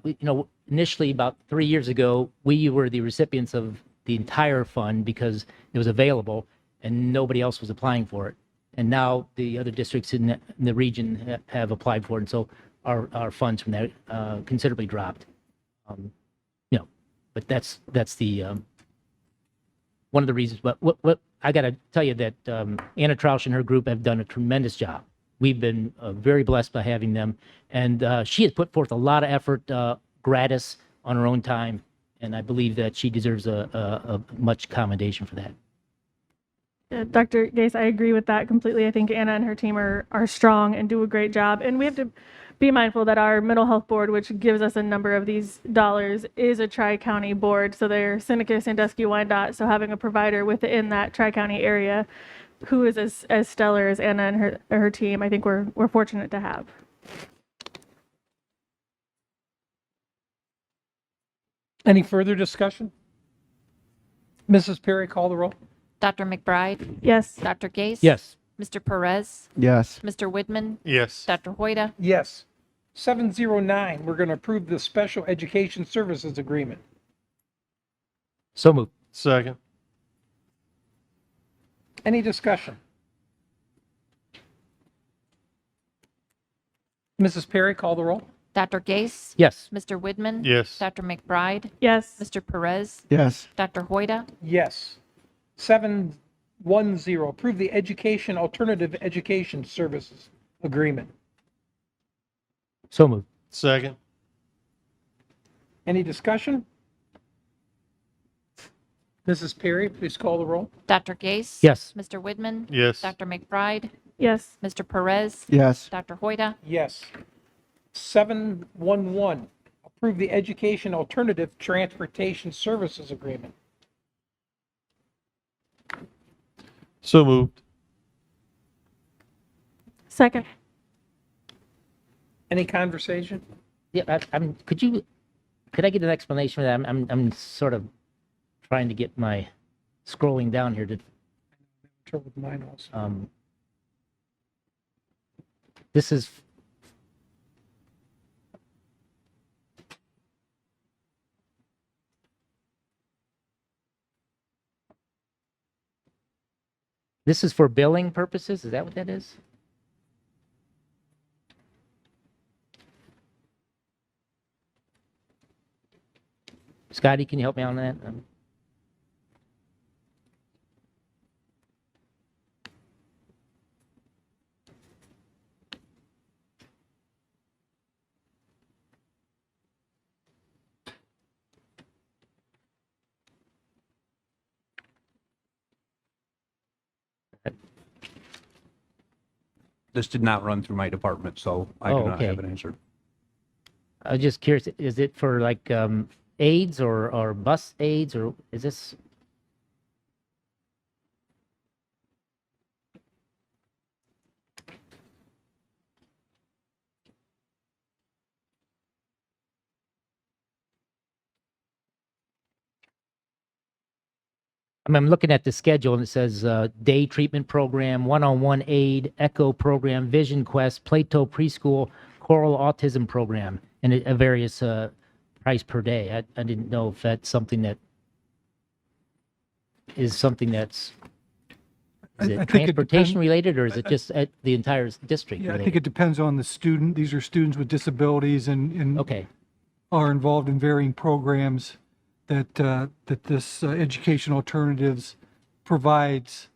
Initially, about 3 years ago, we were the recipients of the entire fund because it was available and nobody else was applying for it. And now the other districts in the region have applied for it, and so our funds from that considerably dropped. But that's the one of the reasons. But what I got to tell you that Anna Trausch and her group have done a tremendous job. We've been very blessed by having them, and she has put forth a lot of effort gratis on her own time. And I believe that she deserves a much commendation for that. Dr. Gase, I agree with that completely. I think Anna and her team are strong and do a great job. And we have to be mindful that our mental health board, which gives us a number of these dollars, is a tri-county board. So they're Seneca, Sandusky, Wyandotte. So having a provider within that tri-county area who is as stellar as Anna and her team, I think we're fortunate to have. Any further discussion? Mrs. Perry, call the roll. Dr. McBride? Yes. Dr. Gase? Yes. Mr. Perez? Yes. Mr. Widman? Yes. Dr. Hoyda? Yes. 709, we're going to approve the Special Education Services Agreement. So moved. Second. Any discussion? Mrs. Perry, call the roll. Dr. Gase? Yes. Mr. Widman? Yes. Dr. McBride? Yes. Mr. Perez? Yes. Dr. Hoyda? Yes. 710, approve the Education Alternative Education Services Agreement. So moved. Second. Any discussion? Mrs. Perry, please call the roll. Dr. Gase? Yes. Mr. Widman? Yes. Dr. McBride? Yes. Mr. Perez? Yes. Dr. Hoyda? Yes. 711, approve the Education Alternative Transportation Services Agreement. So moved. Second. Any conversation? Yeah, could I get an explanation for that? I'm sort of trying to get my scrolling down here to, Trouble with mine also. this is, this is for billing purposes? Is that what that is? Scotty, can you help me on that? This did not run through my department, so I Oh, do not okay. have an answer. I was just curious, is it for like aides or bus aides, or is this? I'm looking at the schedule and it says day treatment program, one-on-one aid, echo program, vision quest, Plato preschool, choral autism program, and a various price per day. I didn't know if that's something that is something that's, is I it think it transportation depends- related, or is it just at the entire district Yeah, I think related? it depends on the student. These are students with disabilities and Okay, are involved in varying programs that this education alternatives provides.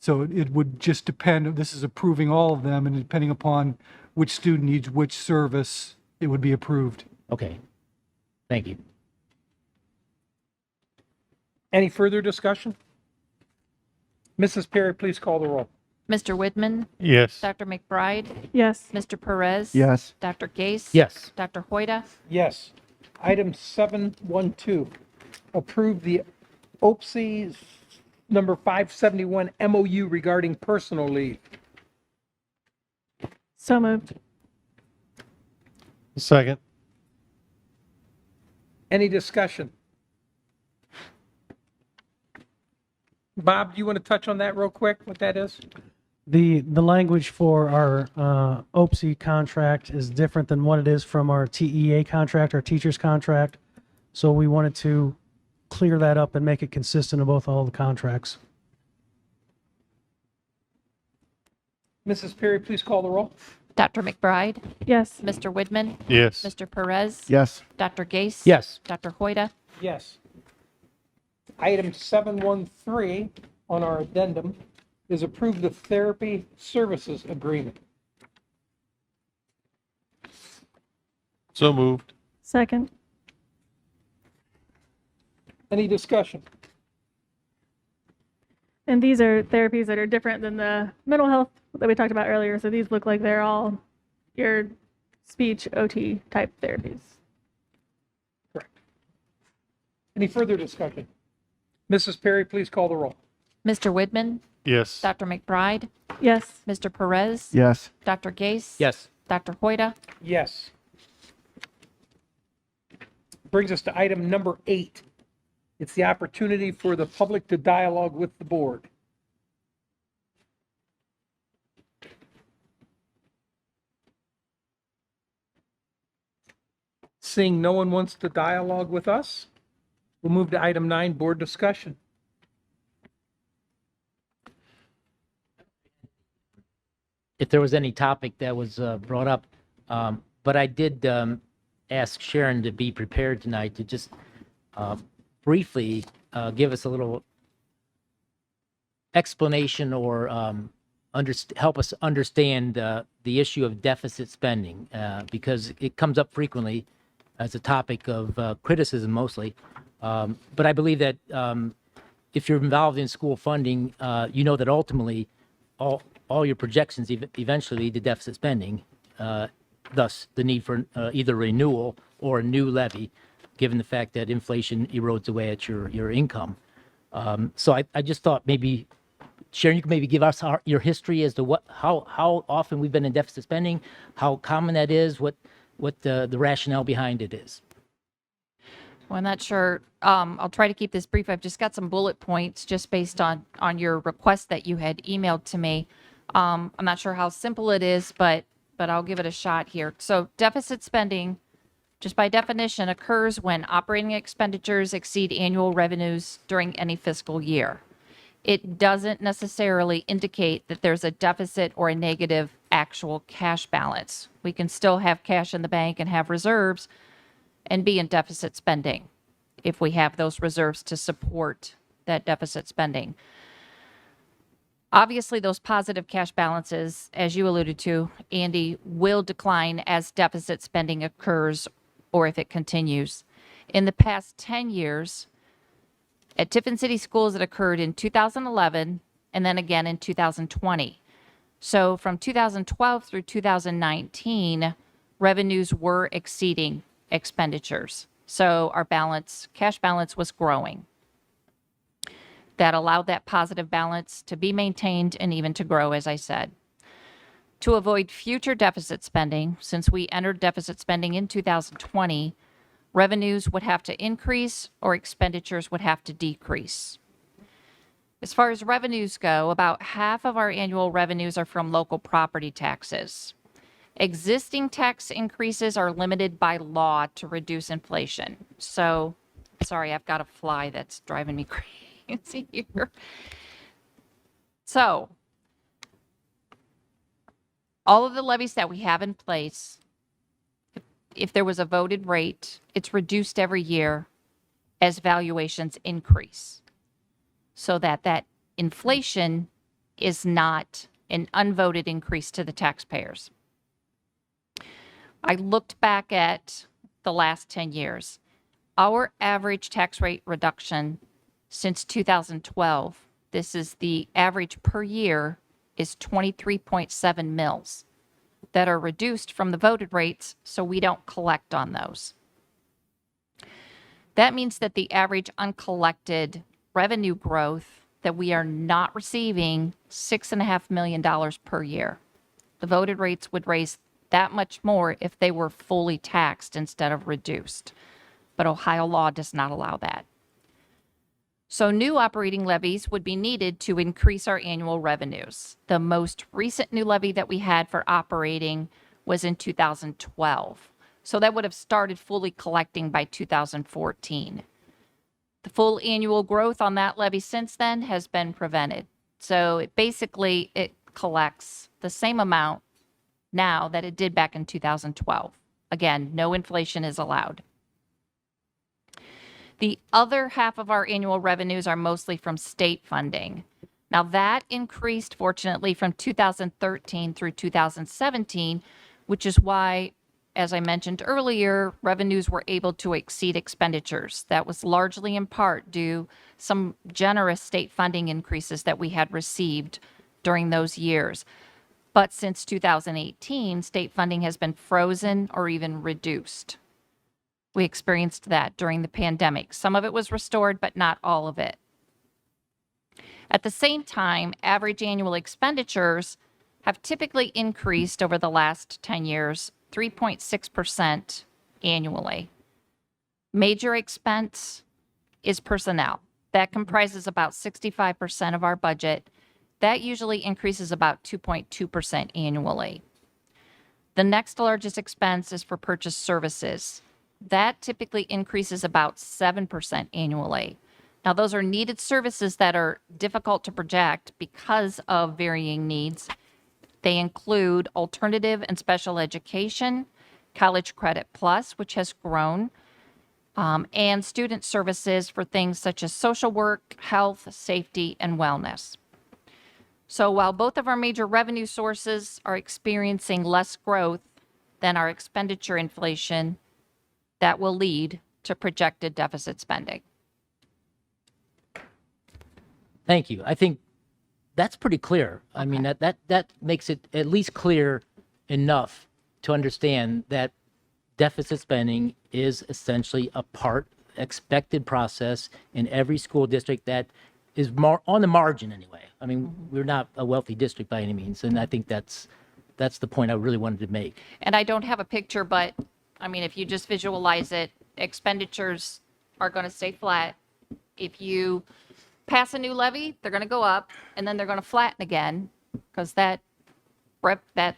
So it would just depend. This is approving all of them, and depending upon which student needs which service, it would be approved. okay. Thank you. Any further discussion? Mrs. Perry, please call the roll. Mr. Widman, Yes. Dr. McBride, Yes. Mr. Perez. Yes. Dr. Gase. Yes. Dr. Hoyda. Yes. Item 712, approve the OPSI number 571 MOU regarding personal leave. So moved. Second. Any discussion? Bob, do you want to touch on that real quick, what that is? The language for our OPSI contract is different than what it is from our TEA contract, our teacher's contract. So we wanted to clear that up and make it consistent in both all the contracts. Mrs. Perry, please call the roll. Dr. McBride, Yes. Mr. Widman, Yes. Mr. Perez. Yes. Dr. Gase. Yes. Dr. Hoyda. Yes. Item 713 on our addendum is approve the therapy services agreement. So moved. Second. Any discussion? And these are therapies that are different than the mental health that we talked about earlier. So these look like they're all your speech OT type therapies. Correct. Any further discussion? Mrs. Perry, please call the roll. Mr. Widman, Yes. Dr. McBride, Yes. Mr. Perez. Yes. Dr. Gase. Yes. Dr. Hoyda. Yes. Brings us to item number 8. It's the opportunity for the public to dialogue with the board. Seeing no one wants to dialogue with us, we'll move to item 9, board discussion. If there was any topic that was brought up, but I did ask Sharon to be prepared tonight to just briefly give us a little explanation or help us understand the issue of deficit spending, because it comes up frequently as a topic of criticism mostly. But I believe that if you're involved in school funding, you know that ultimately all your projections eventually lead to deficit spending, thus the need for either renewal or a new levy, given the fact that inflation erodes away at your income. So I just thought maybe, Sharon, you could maybe give us your history as to how often we've been in deficit spending, how common that is, what the rationale behind it is. Well, I'm not sure. I'll try to keep this brief. I've just got some bullet points just based on your request that you had emailed to me. I'm not sure how simple it is, but I'll give it a shot here. So deficit spending, just by definition, occurs when operating expenditures exceed annual revenues during any fiscal year. It doesn't necessarily indicate that there's a deficit or a negative actual cash balance. We can still have cash in the bank and have reserves and be in deficit spending if we have those reserves to support that deficit spending. Obviously, those positive cash balances, as you alluded to, Andy, will decline as deficit spending occurs or if it continues. In the past 10 years, at Tiffin City Schools, it occurred in 2011 and then again in 2020. So from 2012 through 2019, revenues were exceeding expenditures. So our cash balance was growing. That allowed that positive balance to be maintained and even to grow, as I said. To avoid future deficit spending, since we entered deficit spending in 2020, revenues would have to increase or expenditures would have to decrease. As far as revenues go, about half of our annual revenues are from local property taxes. Existing tax increases are limited by law to reduce inflation. So, sorry, I've got a fly that's driving me crazy here. So, all of the levies that we have in place, if there was a voted rate, it's reduced every year as valuations increase, so that inflation is not an unvoted increase to the taxpayers. I looked back at the last 10 years. Our average tax rate reduction since 2012, this is the average per year, is 23.7 mils that are reduced from the voted rates, so we don't collect on those. That means that the average uncollected revenue growth that we are not receiving $6.5 million per year. The voted rates would raise that much more if they were fully taxed instead of reduced. But Ohio law does not allow that. So new operating levies would be needed to increase our annual revenues. The most recent new levy that we had for operating was in 2012. So that would have started fully collecting by 2014. The full annual growth on that levy since then has been prevented. So it collects the same amount now that it did back in 2012. Again, no inflation is allowed. The other half of our annual revenues are mostly from state funding. Now that increased, fortunately, from 2013 through 2017, which is why, as I mentioned earlier, revenues were able to exceed expenditures. That was largely in part due some generous state funding increases that we had received during those years. But since 2018, state funding has been frozen or even reduced. We experienced that during the pandemic. Some of it was restored, but not all of it. At the same time, average annual expenditures have typically increased over the last 10 years, 3.6% annually. Major expense is personnel. That comprises about 65% of our budget. That usually increases about 2.2% annually. The next largest expense is for purchased services. That typically increases about 7% annually. Now, those are needed services that are difficult to project because of varying needs. They include alternative and special education, College Credit Plus, which has grown, and student services for things such as social work, health, safety, and wellness. So while both of our major revenue sources are experiencing less growth than our expenditure inflation, that will lead to projected deficit spending. Thank you. I think that's pretty clear. Okay. I mean, that makes it at least clear enough to understand that deficit spending is essentially a expected process in every school district that is more on the margin anyway. I mean, we're not a wealthy district by any means, and I think that's the point I really wanted to make. And I don't have a picture, but I mean, if you just visualize it, expenditures are going to stay flat. If you pass a new levy, they're going to go up, and then they're going to flatten again, because that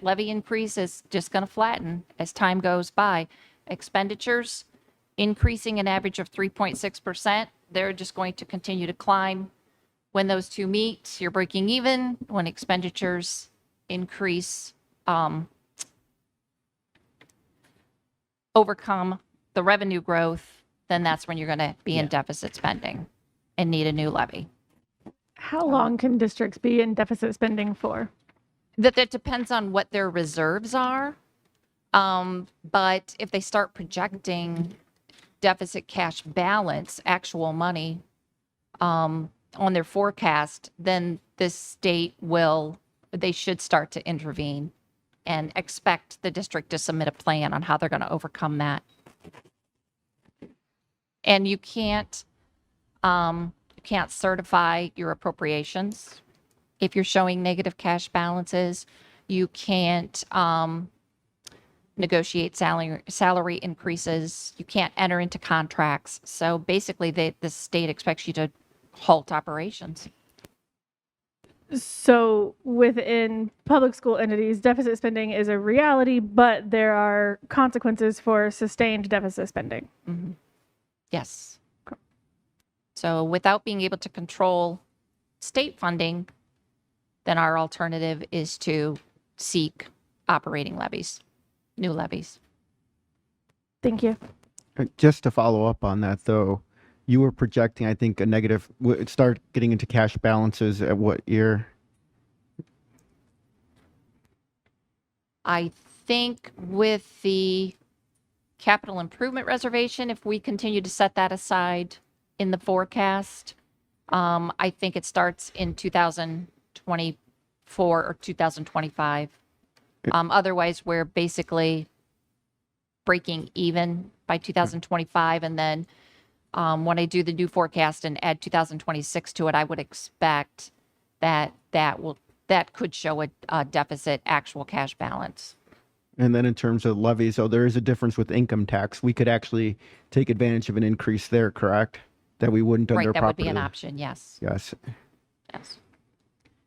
levy increase is just going to flatten as time goes by. Expenditures increasing an average of 3.6%. They're just going to continue to climb. When those two meet, you're breaking even. When expenditures increase, overcome the revenue growth, then that's when you're going to be in deficit spending and need a new levy. How long can districts be in deficit spending for? That depends on what their reserves are. But if they start projecting deficit cash balance, actual money, on their forecast, then the state they should start to intervene and expect the district to submit a plan on how they're going to overcome that. And you can't certify your appropriations if you're showing negative cash balances. You can't negotiate salary increases. You can't enter into contracts. So basically, the state expects you to halt operations. So within public school entities, deficit spending is a reality, but there are consequences for sustained deficit spending. Mm-hmm. Yes. So without being able to control state funding, then our alternative is to seek operating levies, new levies. Thank you. Just to follow up on that, though, you were projecting, I think, a negative, start getting into cash balances at what year? I think with the capital improvement reservation, if we continue to set that aside in the forecast, I think it starts in 2024 or 2025. Otherwise, we're basically breaking even by 2025. And then when I do the new forecast and add 2026 to it, I would expect that could show a deficit actual cash balance. And then in terms of levies, so there is a difference with income tax. We could actually take advantage of an increase there, correct? That we wouldn't under Right, that would be an property. option, yes. Yes. Yes.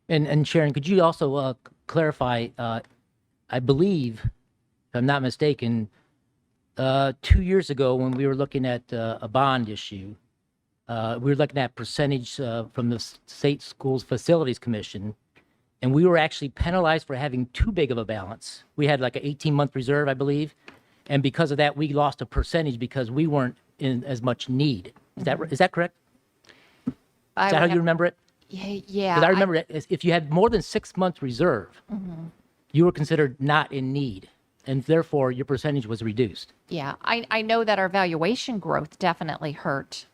And Sharon, could you also clarify, I believe, if I'm not mistaken, 2 years ago when we were looking at a bond issue, we were looking at percentage from the State Schools Facilities Commission, and we were actually penalized for having too big of a balance. We had like an 18-month reserve, I believe, and because of that, we lost a percentage because we weren't in as much need. Is that correct? Is that how you remember it? Yeah. Because I remember if you had more than 6 months reserve, you were considered not in need, and therefore your percentage was reduced. Yeah, I know that our valuation growth definitely hurt.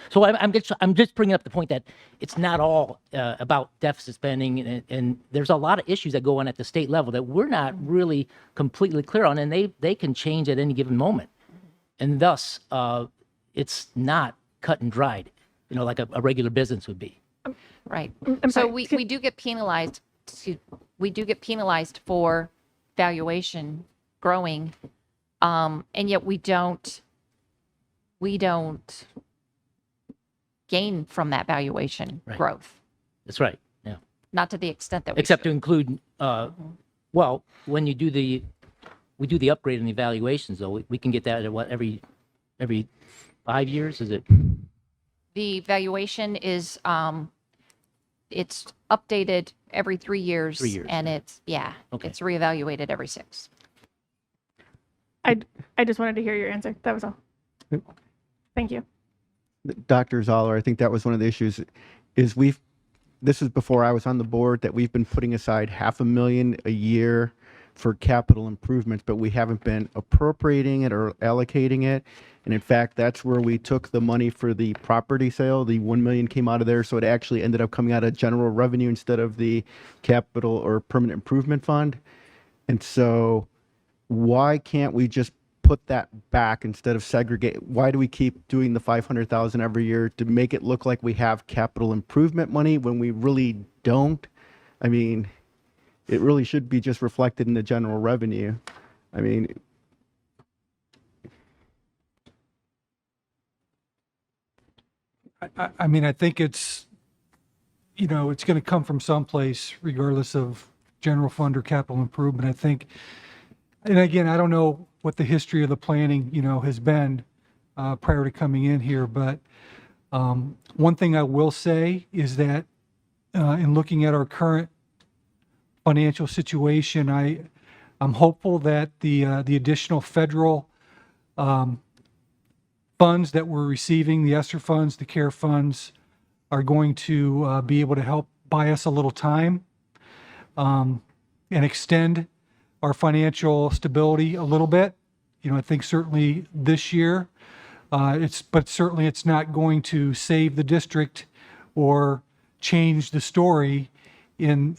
So I'm just bringing up the point that it's not all about deficit spending, and there's a lot of issues that go on at the state level that we're not really completely clear on, and they can change at any given moment, and thus it's not cut and dried, like a regular business would be. Right. I'm So sorry, we do get penalized. We do get penalized for valuation growing, and yet we don't gain from that valuation growth. That's right. Yeah. Not to the extent that we Except should. to include, well, when we do the upgrade and the evaluations, though, we can get that at what, every 5 years, is it? The valuation is it's updated every 3 years. 3 years. And it's reevaluated every 6. I just wanted to hear your answer. That was all. Thank you. Dr. Zoller, I think that was one of the issues, is this is before I was on the board, that we've been putting aside $500,000 a year for capital improvements, but we haven't been appropriating it or allocating it. And in fact, that's where we took the money for the property sale. The $1 million came out of there, so it actually ended up coming out of general revenue instead of the capital or permanent improvement fund. And so why can't we just put that back instead of segregate? Why do we keep doing the $500,000 every year to make it look like we have capital improvement money when we really don't? I mean, it really should be just reflected in the general revenue. I mean, I think it's, it's going to come from someplace regardless of general fund or capital improvement. I think, and again, I don't know what the history of the planning, has been prior to coming in here, but one thing I will say is that in looking at our current financial situation, I'm hopeful that the additional federal funds that we're receiving, the ESSER funds, the CARE funds, are going to be able to help buy us a little time and extend our financial stability a little bit. I think certainly this year But certainly it's not going to save the district or change the story in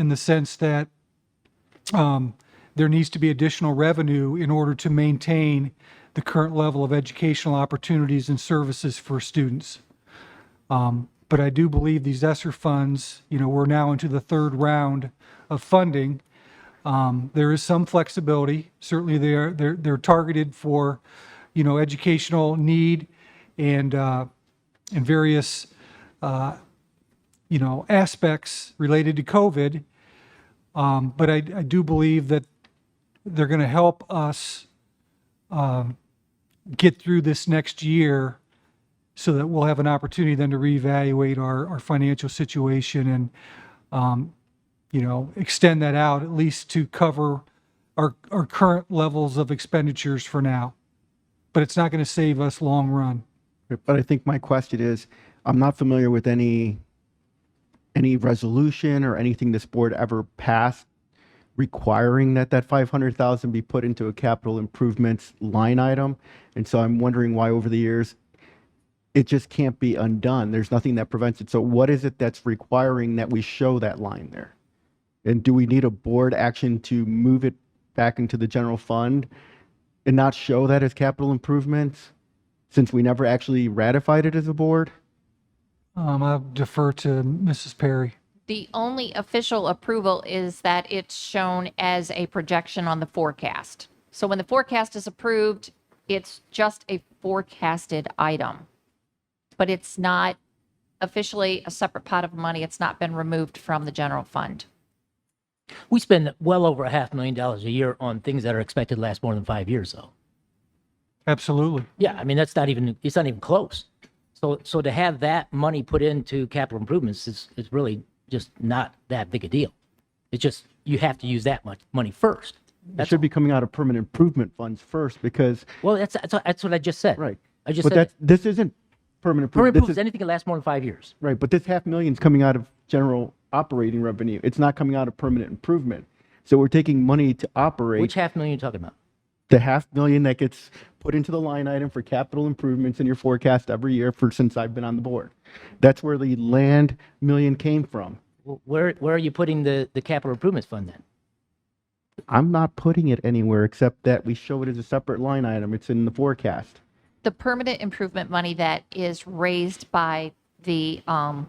the sense that there needs to be additional revenue in order to maintain the current level of educational opportunities and services for students. But I do believe these ESSER funds, we're now into the third round of funding. There is some flexibility. Certainly they're targeted for, educational need and various, aspects related to COVID. But I do believe that they're going to help us get through this next year so that we'll have an opportunity then to reevaluate our financial situation and, extend that out at least to cover our current levels of expenditures for now. But it's not going to save us long run. But I think my question is, I'm not familiar with any resolution or anything this board ever passed requiring that 500,000 be put into a capital improvements line item. And so I'm wondering why over the years it just can't be undone. There's nothing that prevents it. So what is it that's requiring that we show that line there? And do we need a board action to move it back into the general fund and not show that as capital improvements since we never actually ratified it as a board? I'll defer to Mrs. Perry. The only official approval is that it's shown as a projection on the forecast. So when the forecast is approved, it's just a forecasted item. But it's not officially a separate pot of money. It's not been removed from the general fund. We spend well over $500,000 a year on things that are expected to last more than 5 years, though. Absolutely. Yeah, I mean, it's not even close. So to have that money put into capital improvements is really just not that big a deal. It's just, you have to use that much money first. That should be coming out of permanent improvement funds first because. Well, that's what I just said. Right. I just but said this isn't permanent improvement. permanent This improvements, is, anything that lasts more than 5 years. right, but this $500,000 is coming out of general operating revenue. It's not coming out of permanent improvement. So we're taking money to operate. Which $500,000 are you talking about? The $500,000 that gets put into the line item for capital improvements in your forecast every year since I've been on the board. That's where the land million came from. Where are you putting the capital improvements fund then? I'm not putting it anywhere except that we show it as a separate line item. It's in the forecast. The permanent improvement money that is raised by the PI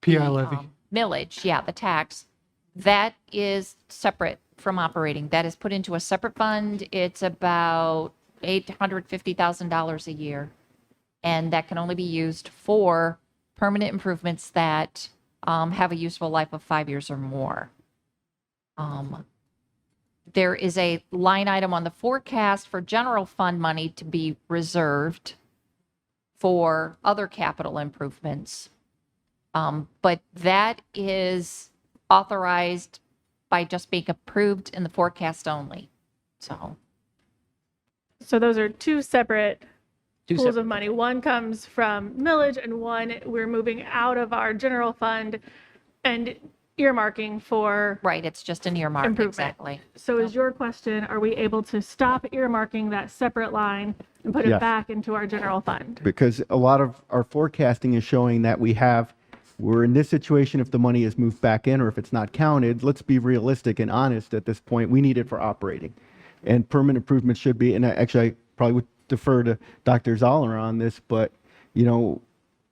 levy. Millage, the tax, that is separate from operating. That is put into a separate fund. It's about $850,000 a year. And that can only be used for permanent improvements that have a useful life of 5 years or more. There is a line item on the forecast for general fund money to be reserved for other capital improvements. But that is authorized by just being approved in the forecast only. So those are two separate pools separate. of money. One comes from millage and one we're moving out of our general fund and earmarking for right, it's just an earmark. improvement. Exactly. So is your question, are we able to stop earmarking that separate line and put it Yes. back into our general fund? Because a lot of our forecasting is showing that we're in this situation if the money is moved back in or if it's not counted. Let's be realistic and honest at this point. We need it for operating. And permanent improvement should be, and actually I probably would defer to Dr. Zoller on this, but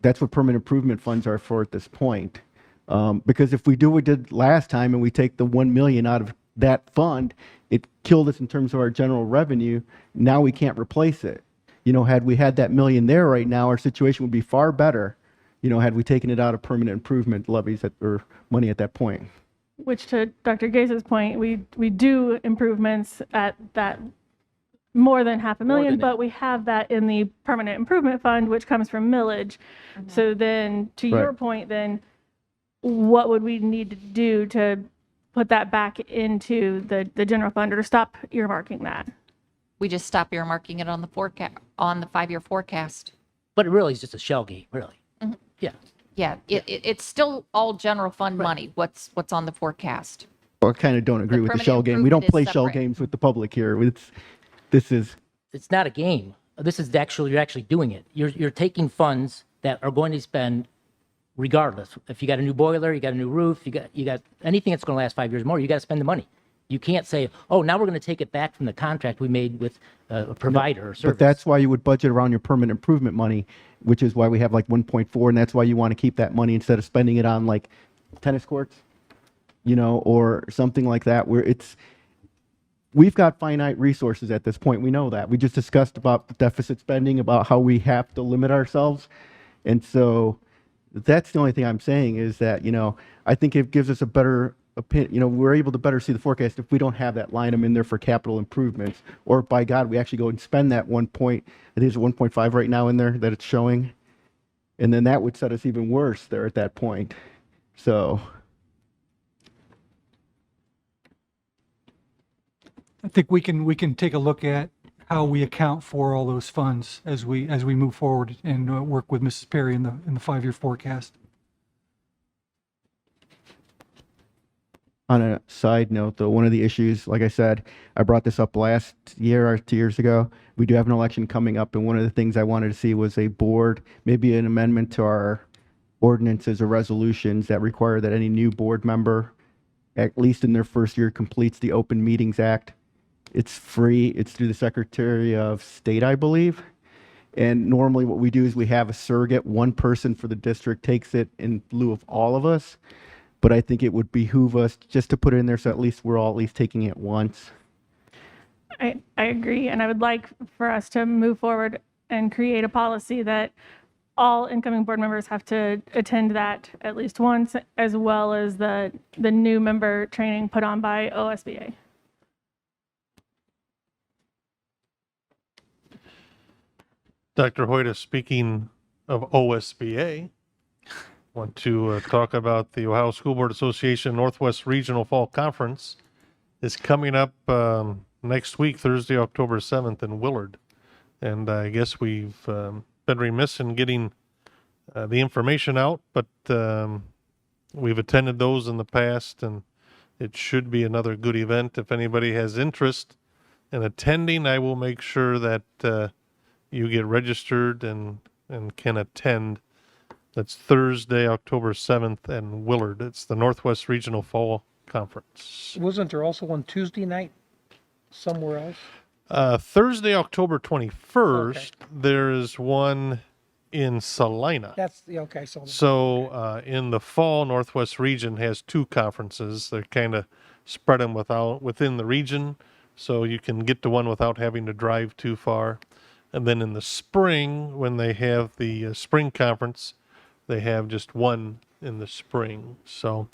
that's what permanent improvement funds are for at this point. Because if we do what we did last time and we take the 1 million out of that fund, it killed us in terms of our general revenue. Now we can't replace it. Had we had that million there right now, our situation would be far better. Had we taken it out of permanent improvement levies or money at that point. Which, to Dr. Gaze's point, we do improvements at that more than $500,000, but we have that in the permanent improvement fund, which comes from millage. So then, to your point, then what would we need to do to put that back into the general fund or to stop earmarking that? We just stop earmarking it on the forecast, on the 5-year forecast. But it really is just a shell game, really. Mm-hmm. Yeah. Yeah, it's still all general fund money, what's on the forecast. Well, I kind of don't agree with the permanent shell game. We don't improvement play is shell separate. games with the public here. It's not a game. this is actually, you're actually doing it. You're taking funds that are going to spend regardless. If you got a new boiler, you got a new roof, you got anything that's going to last 5 years more, you got to spend the money. You can't say, oh, now we're going to take it back from the contract we made with a provider or service. But that's why you would budget around your permanent improvement money, which is why we have like 1.4, and that's why you want to keep that money instead of spending it on like tennis courts, you know, or something like that, where we've got finite resources at this point. We know that. We just discussed about the deficit spending, about how we have to limit ourselves. And so that's the only thing I'm saying is that, you know, I think it gives us a better opinion. You know, we're able to better see the forecast if we don't have that line item in there for capital improvements, or by God, we actually go and spend that I think it's 1.5 right now in there that it's showing. And then that would set us even worse there at that point. So I think we can take a look at how we account for all those funds as we move forward and work with Mrs. Perry in the 5-year forecast. on a side note, though, one of the issues, like I said, I brought this up last year or 2 years ago. We do have an election coming up, and one of the things I wanted to see was a board, maybe an amendment to our ordinances or resolutions that require that any new board member, at least in their first year, completes the Open Meetings Act. It's free. It's through the Secretary of State, I believe. And normally what we do is we have a surrogate. One person for the district takes it in lieu of all of us. But I think it would behoove us just to put it in there so at least we're all at least taking it once. I agree, and I would like for us to move forward and create a policy that all incoming board members have to attend that at least once, as well as the new member training put on by OSBA. Dr. Hoyta, speaking of OSBA, want to talk about the Ohio School Board Association Northwest Regional Fall Conference is coming up next week, Thursday, October 7th in Willard. And I guess we've been remiss in getting the information out, but we've attended those in the past, and it should be another good event. If anybody has interest in attending, I will make sure that you get registered and can attend. That's Thursday, October 7th in Willard. It's the Northwest Regional Fall Conference. Wasn't there also one Tuesday night somewhere else? Thursday, October 21st, there is one in Salina. That's okay. So in the fall, Northwest Region has two conferences. They're kind of spread them within the region, so you can get to one without having to drive too far. And then in the spring, when they have the spring conference, they have just one in the spring. So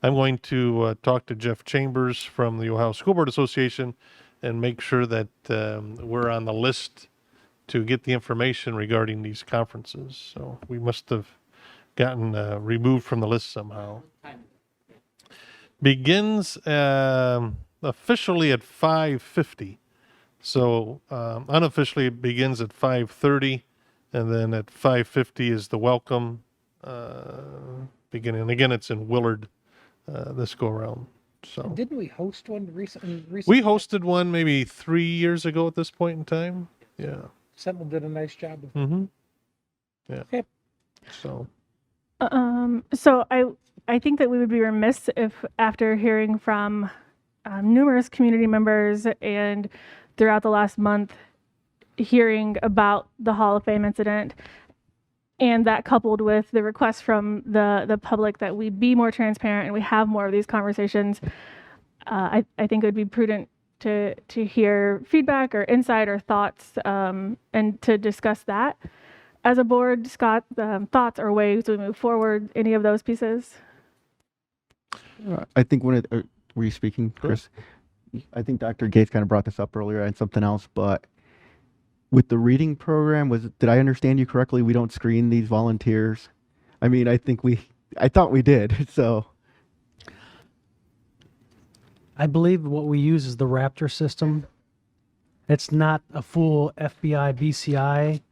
I'm going to talk to Jeff Chambers from the Ohio School Board Association and make sure that we're on the list to get the information regarding these conferences. So we must have gotten removed from the list somehow. Begins officially at 5:50. So unofficially it begins at 5:30, and then at 5:50 is the welcome beginning. And again, it's in Willard this go around. So didn't we host one recently? We hosted one maybe 3 years ago at this point in time. Yeah. Sentinel did a nice job of. Mm-hmm. Yeah. Okay. So. So I think that we would be remiss if, after hearing from numerous community members and throughout the last month, hearing about the Hall of Fame incident, and that coupled with the request from the public that we be more transparent and we have more of these conversations, I think it would be prudent to hear feedback or insight or thoughts, and to discuss that as a board. Scott, thoughts or ways we move forward, any of those pieces? I think were you speaking, Chris? I think Dr. Gates kind of brought this up earlier and something else, but with the reading program, did I understand you correctly? We don't screen these volunteers. I mean, I thought we did. So I believe what we use is the Raptor system. It's not a full FBI BCI,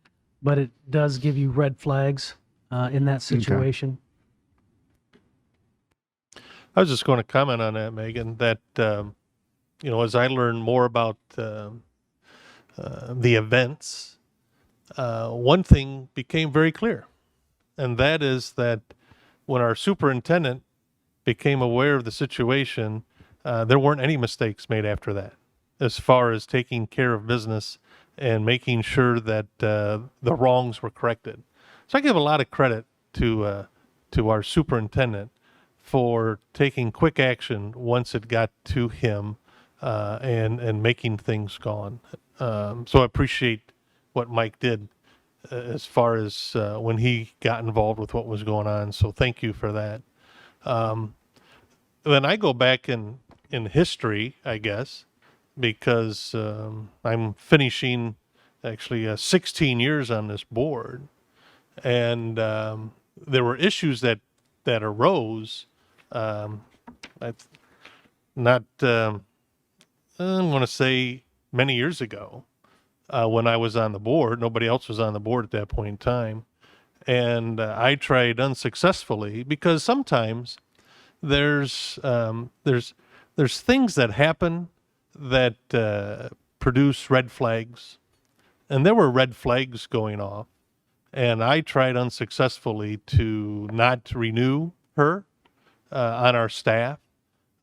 but it does give you red flags in that situation. I was just going to comment on that, Megan, that, as I learn more about the events, one thing became very clear, and that is that when our superintendent became aware of the situation, there weren't any mistakes made after that, as far as taking care of business and making sure that the wrongs were corrected. So I give a lot of credit to our superintendent for taking quick action once it got to him and making things go on. So I appreciate what Mike did as far as when he got involved with what was going on. So thank you for that. Then I go back in history, I guess, because I'm finishing actually 16 years on this board, and there were issues that arose. Not I want to say many years ago when I was on the board. Nobody else was on the board at that point in time, and I tried unsuccessfully because sometimes there's things that happen that produce red flags, and there were red flags going off, and I tried unsuccessfully to not renew her on our staff.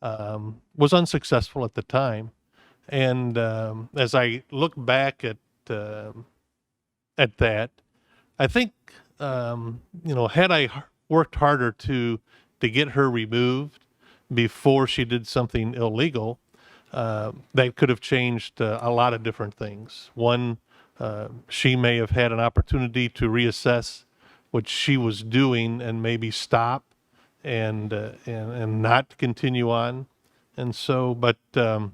Was unsuccessful at the time, and as I look back at that, I think had I worked harder to get her removed before she did something illegal, that could have changed a lot of different things. One, she may have had an opportunity to reassess what she was doing and maybe stop and not continue on. And so, but yeah,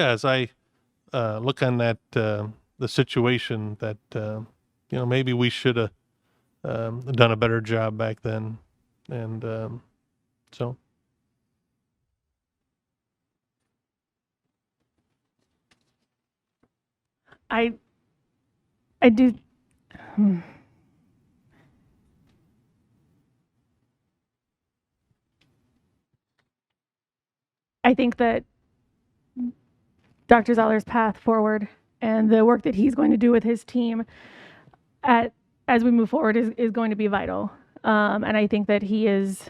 as I look on that the situation, that maybe we should have done a better job back then, and so. I do. I think that Dr. Zoller's path forward and the work that he's going to do with his team as we move forward is going to be vital. And I think that he is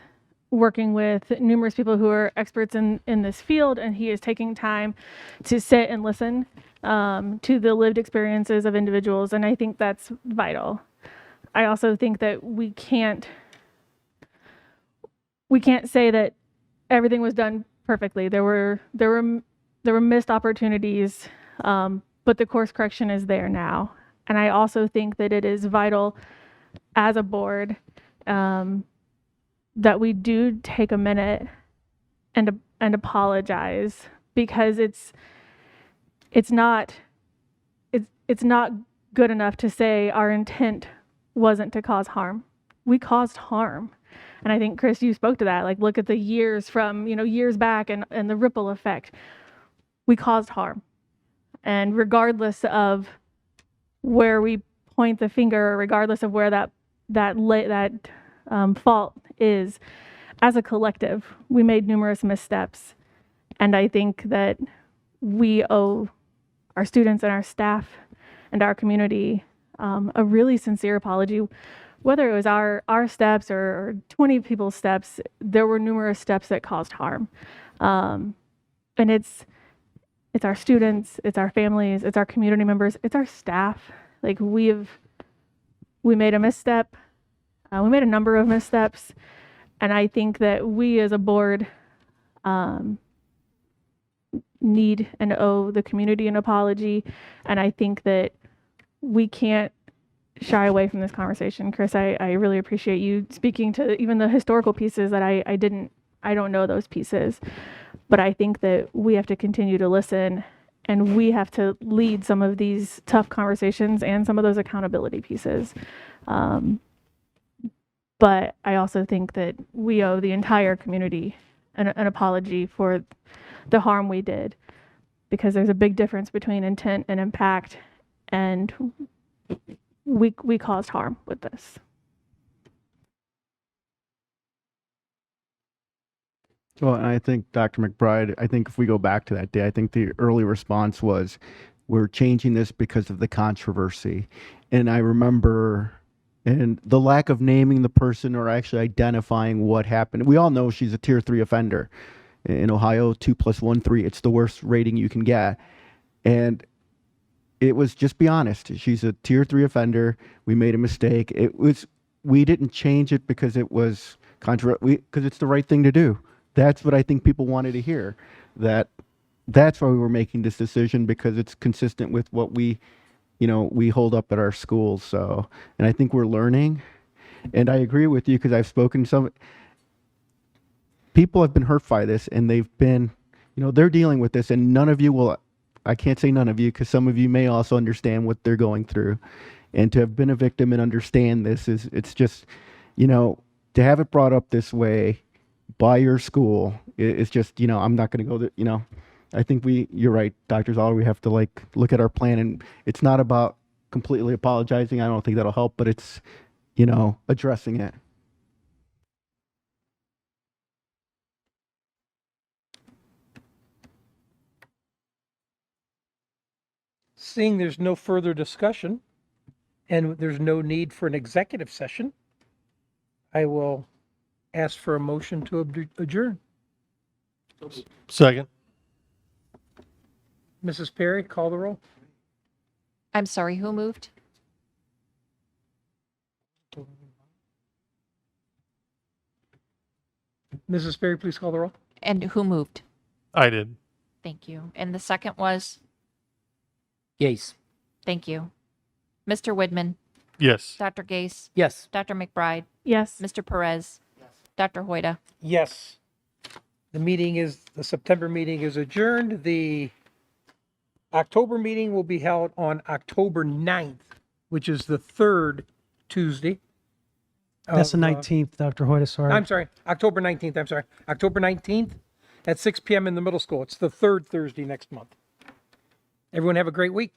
working with numerous people who are experts in this field, and he is taking time to sit and listen to the lived experiences of individuals, and I think that's vital. I also think that we can't say that everything was done perfectly. There were missed opportunities, but the course correction is there now. And I also think that it is vital as a board that we do take a minute and apologize, because it's not good enough to say our intent wasn't to cause harm. We caused harm. And I think, Chris, you spoke to that. Like, look at the years from, years back and the ripple effect. We caused harm. And regardless of where we point the finger, regardless of where that fault is, as a collective, we made numerous missteps. And I think that we owe our students and our staff and our community a really sincere apology. Whether it was our steps or 20 people's steps, there were numerous steps that caused harm. And it's our students, it's our families, it's our community members, it's our staff. Like, we made a misstep. We made a number of missteps. And I think that we as a board need and owe the community an apology. And I think that we can't shy away from this conversation. Chris, I really appreciate you speaking to even the historical pieces that I don't know those pieces. But I think that we have to continue to listen, and we have to lead some of these tough conversations and some of those accountability pieces. But I also think that we owe the entire community an apology for the harm we did, because there's a big difference between intent and impact, and we caused harm with this. Well, and I think, Dr. McBride, I think if we go back to that day, I think the early response was we're changing this because of the controversy. And I remember, and the lack of naming the person or actually identifying what happened. We all know she's a tier 3 offender. In Ohio, 2 + 1, 3. It's the worst rating you can get. And it was, just be honest, she's a tier 3 offender. We made a mistake. We didn't change it because it was because it's the right thing to do. That's what I think people wanted to hear. That's why we were making this decision, because it's consistent with what we hold up at our schools. So, and I think we're learning. And I agree with you, because I've spoken to some people have been hurt by this, and they've been, they're dealing with this, and none of you will, I can't say none of you, because some of you may also understand what they're going through. And to have been a victim and understand this it's just, to have it brought up this way by your school, it's just, I'm not going to go there, I think you're right, Dr. Zoller, we have to look at our plan, and it's not about completely apologizing. I don't think that'll help, but it's, addressing it. Seeing there's no further discussion and there's no need for an executive session, I will ask for a motion to adjourn. Second. Mrs. Perry, call the roll. I'm sorry, who moved? Mrs. Perry, please call the roll. And who moved? I did. Thank you. And the second was? Yes. Thank you. Mr. Widman, Yes. Dr. Gase, Yes. Dr. McBride, Yes. Mr. Perez, Dr. Hoyda. Yes. The September meeting is adjourned. The October meeting will be held on October 9th, which is the third Tuesday. That's the of, 19th, Dr. Hoyta, sorry. I'm sorry, October 19th, I'm sorry. October 19th at 6 p.m. in the middle school. It's the third Thursday next month. Everyone have a great week.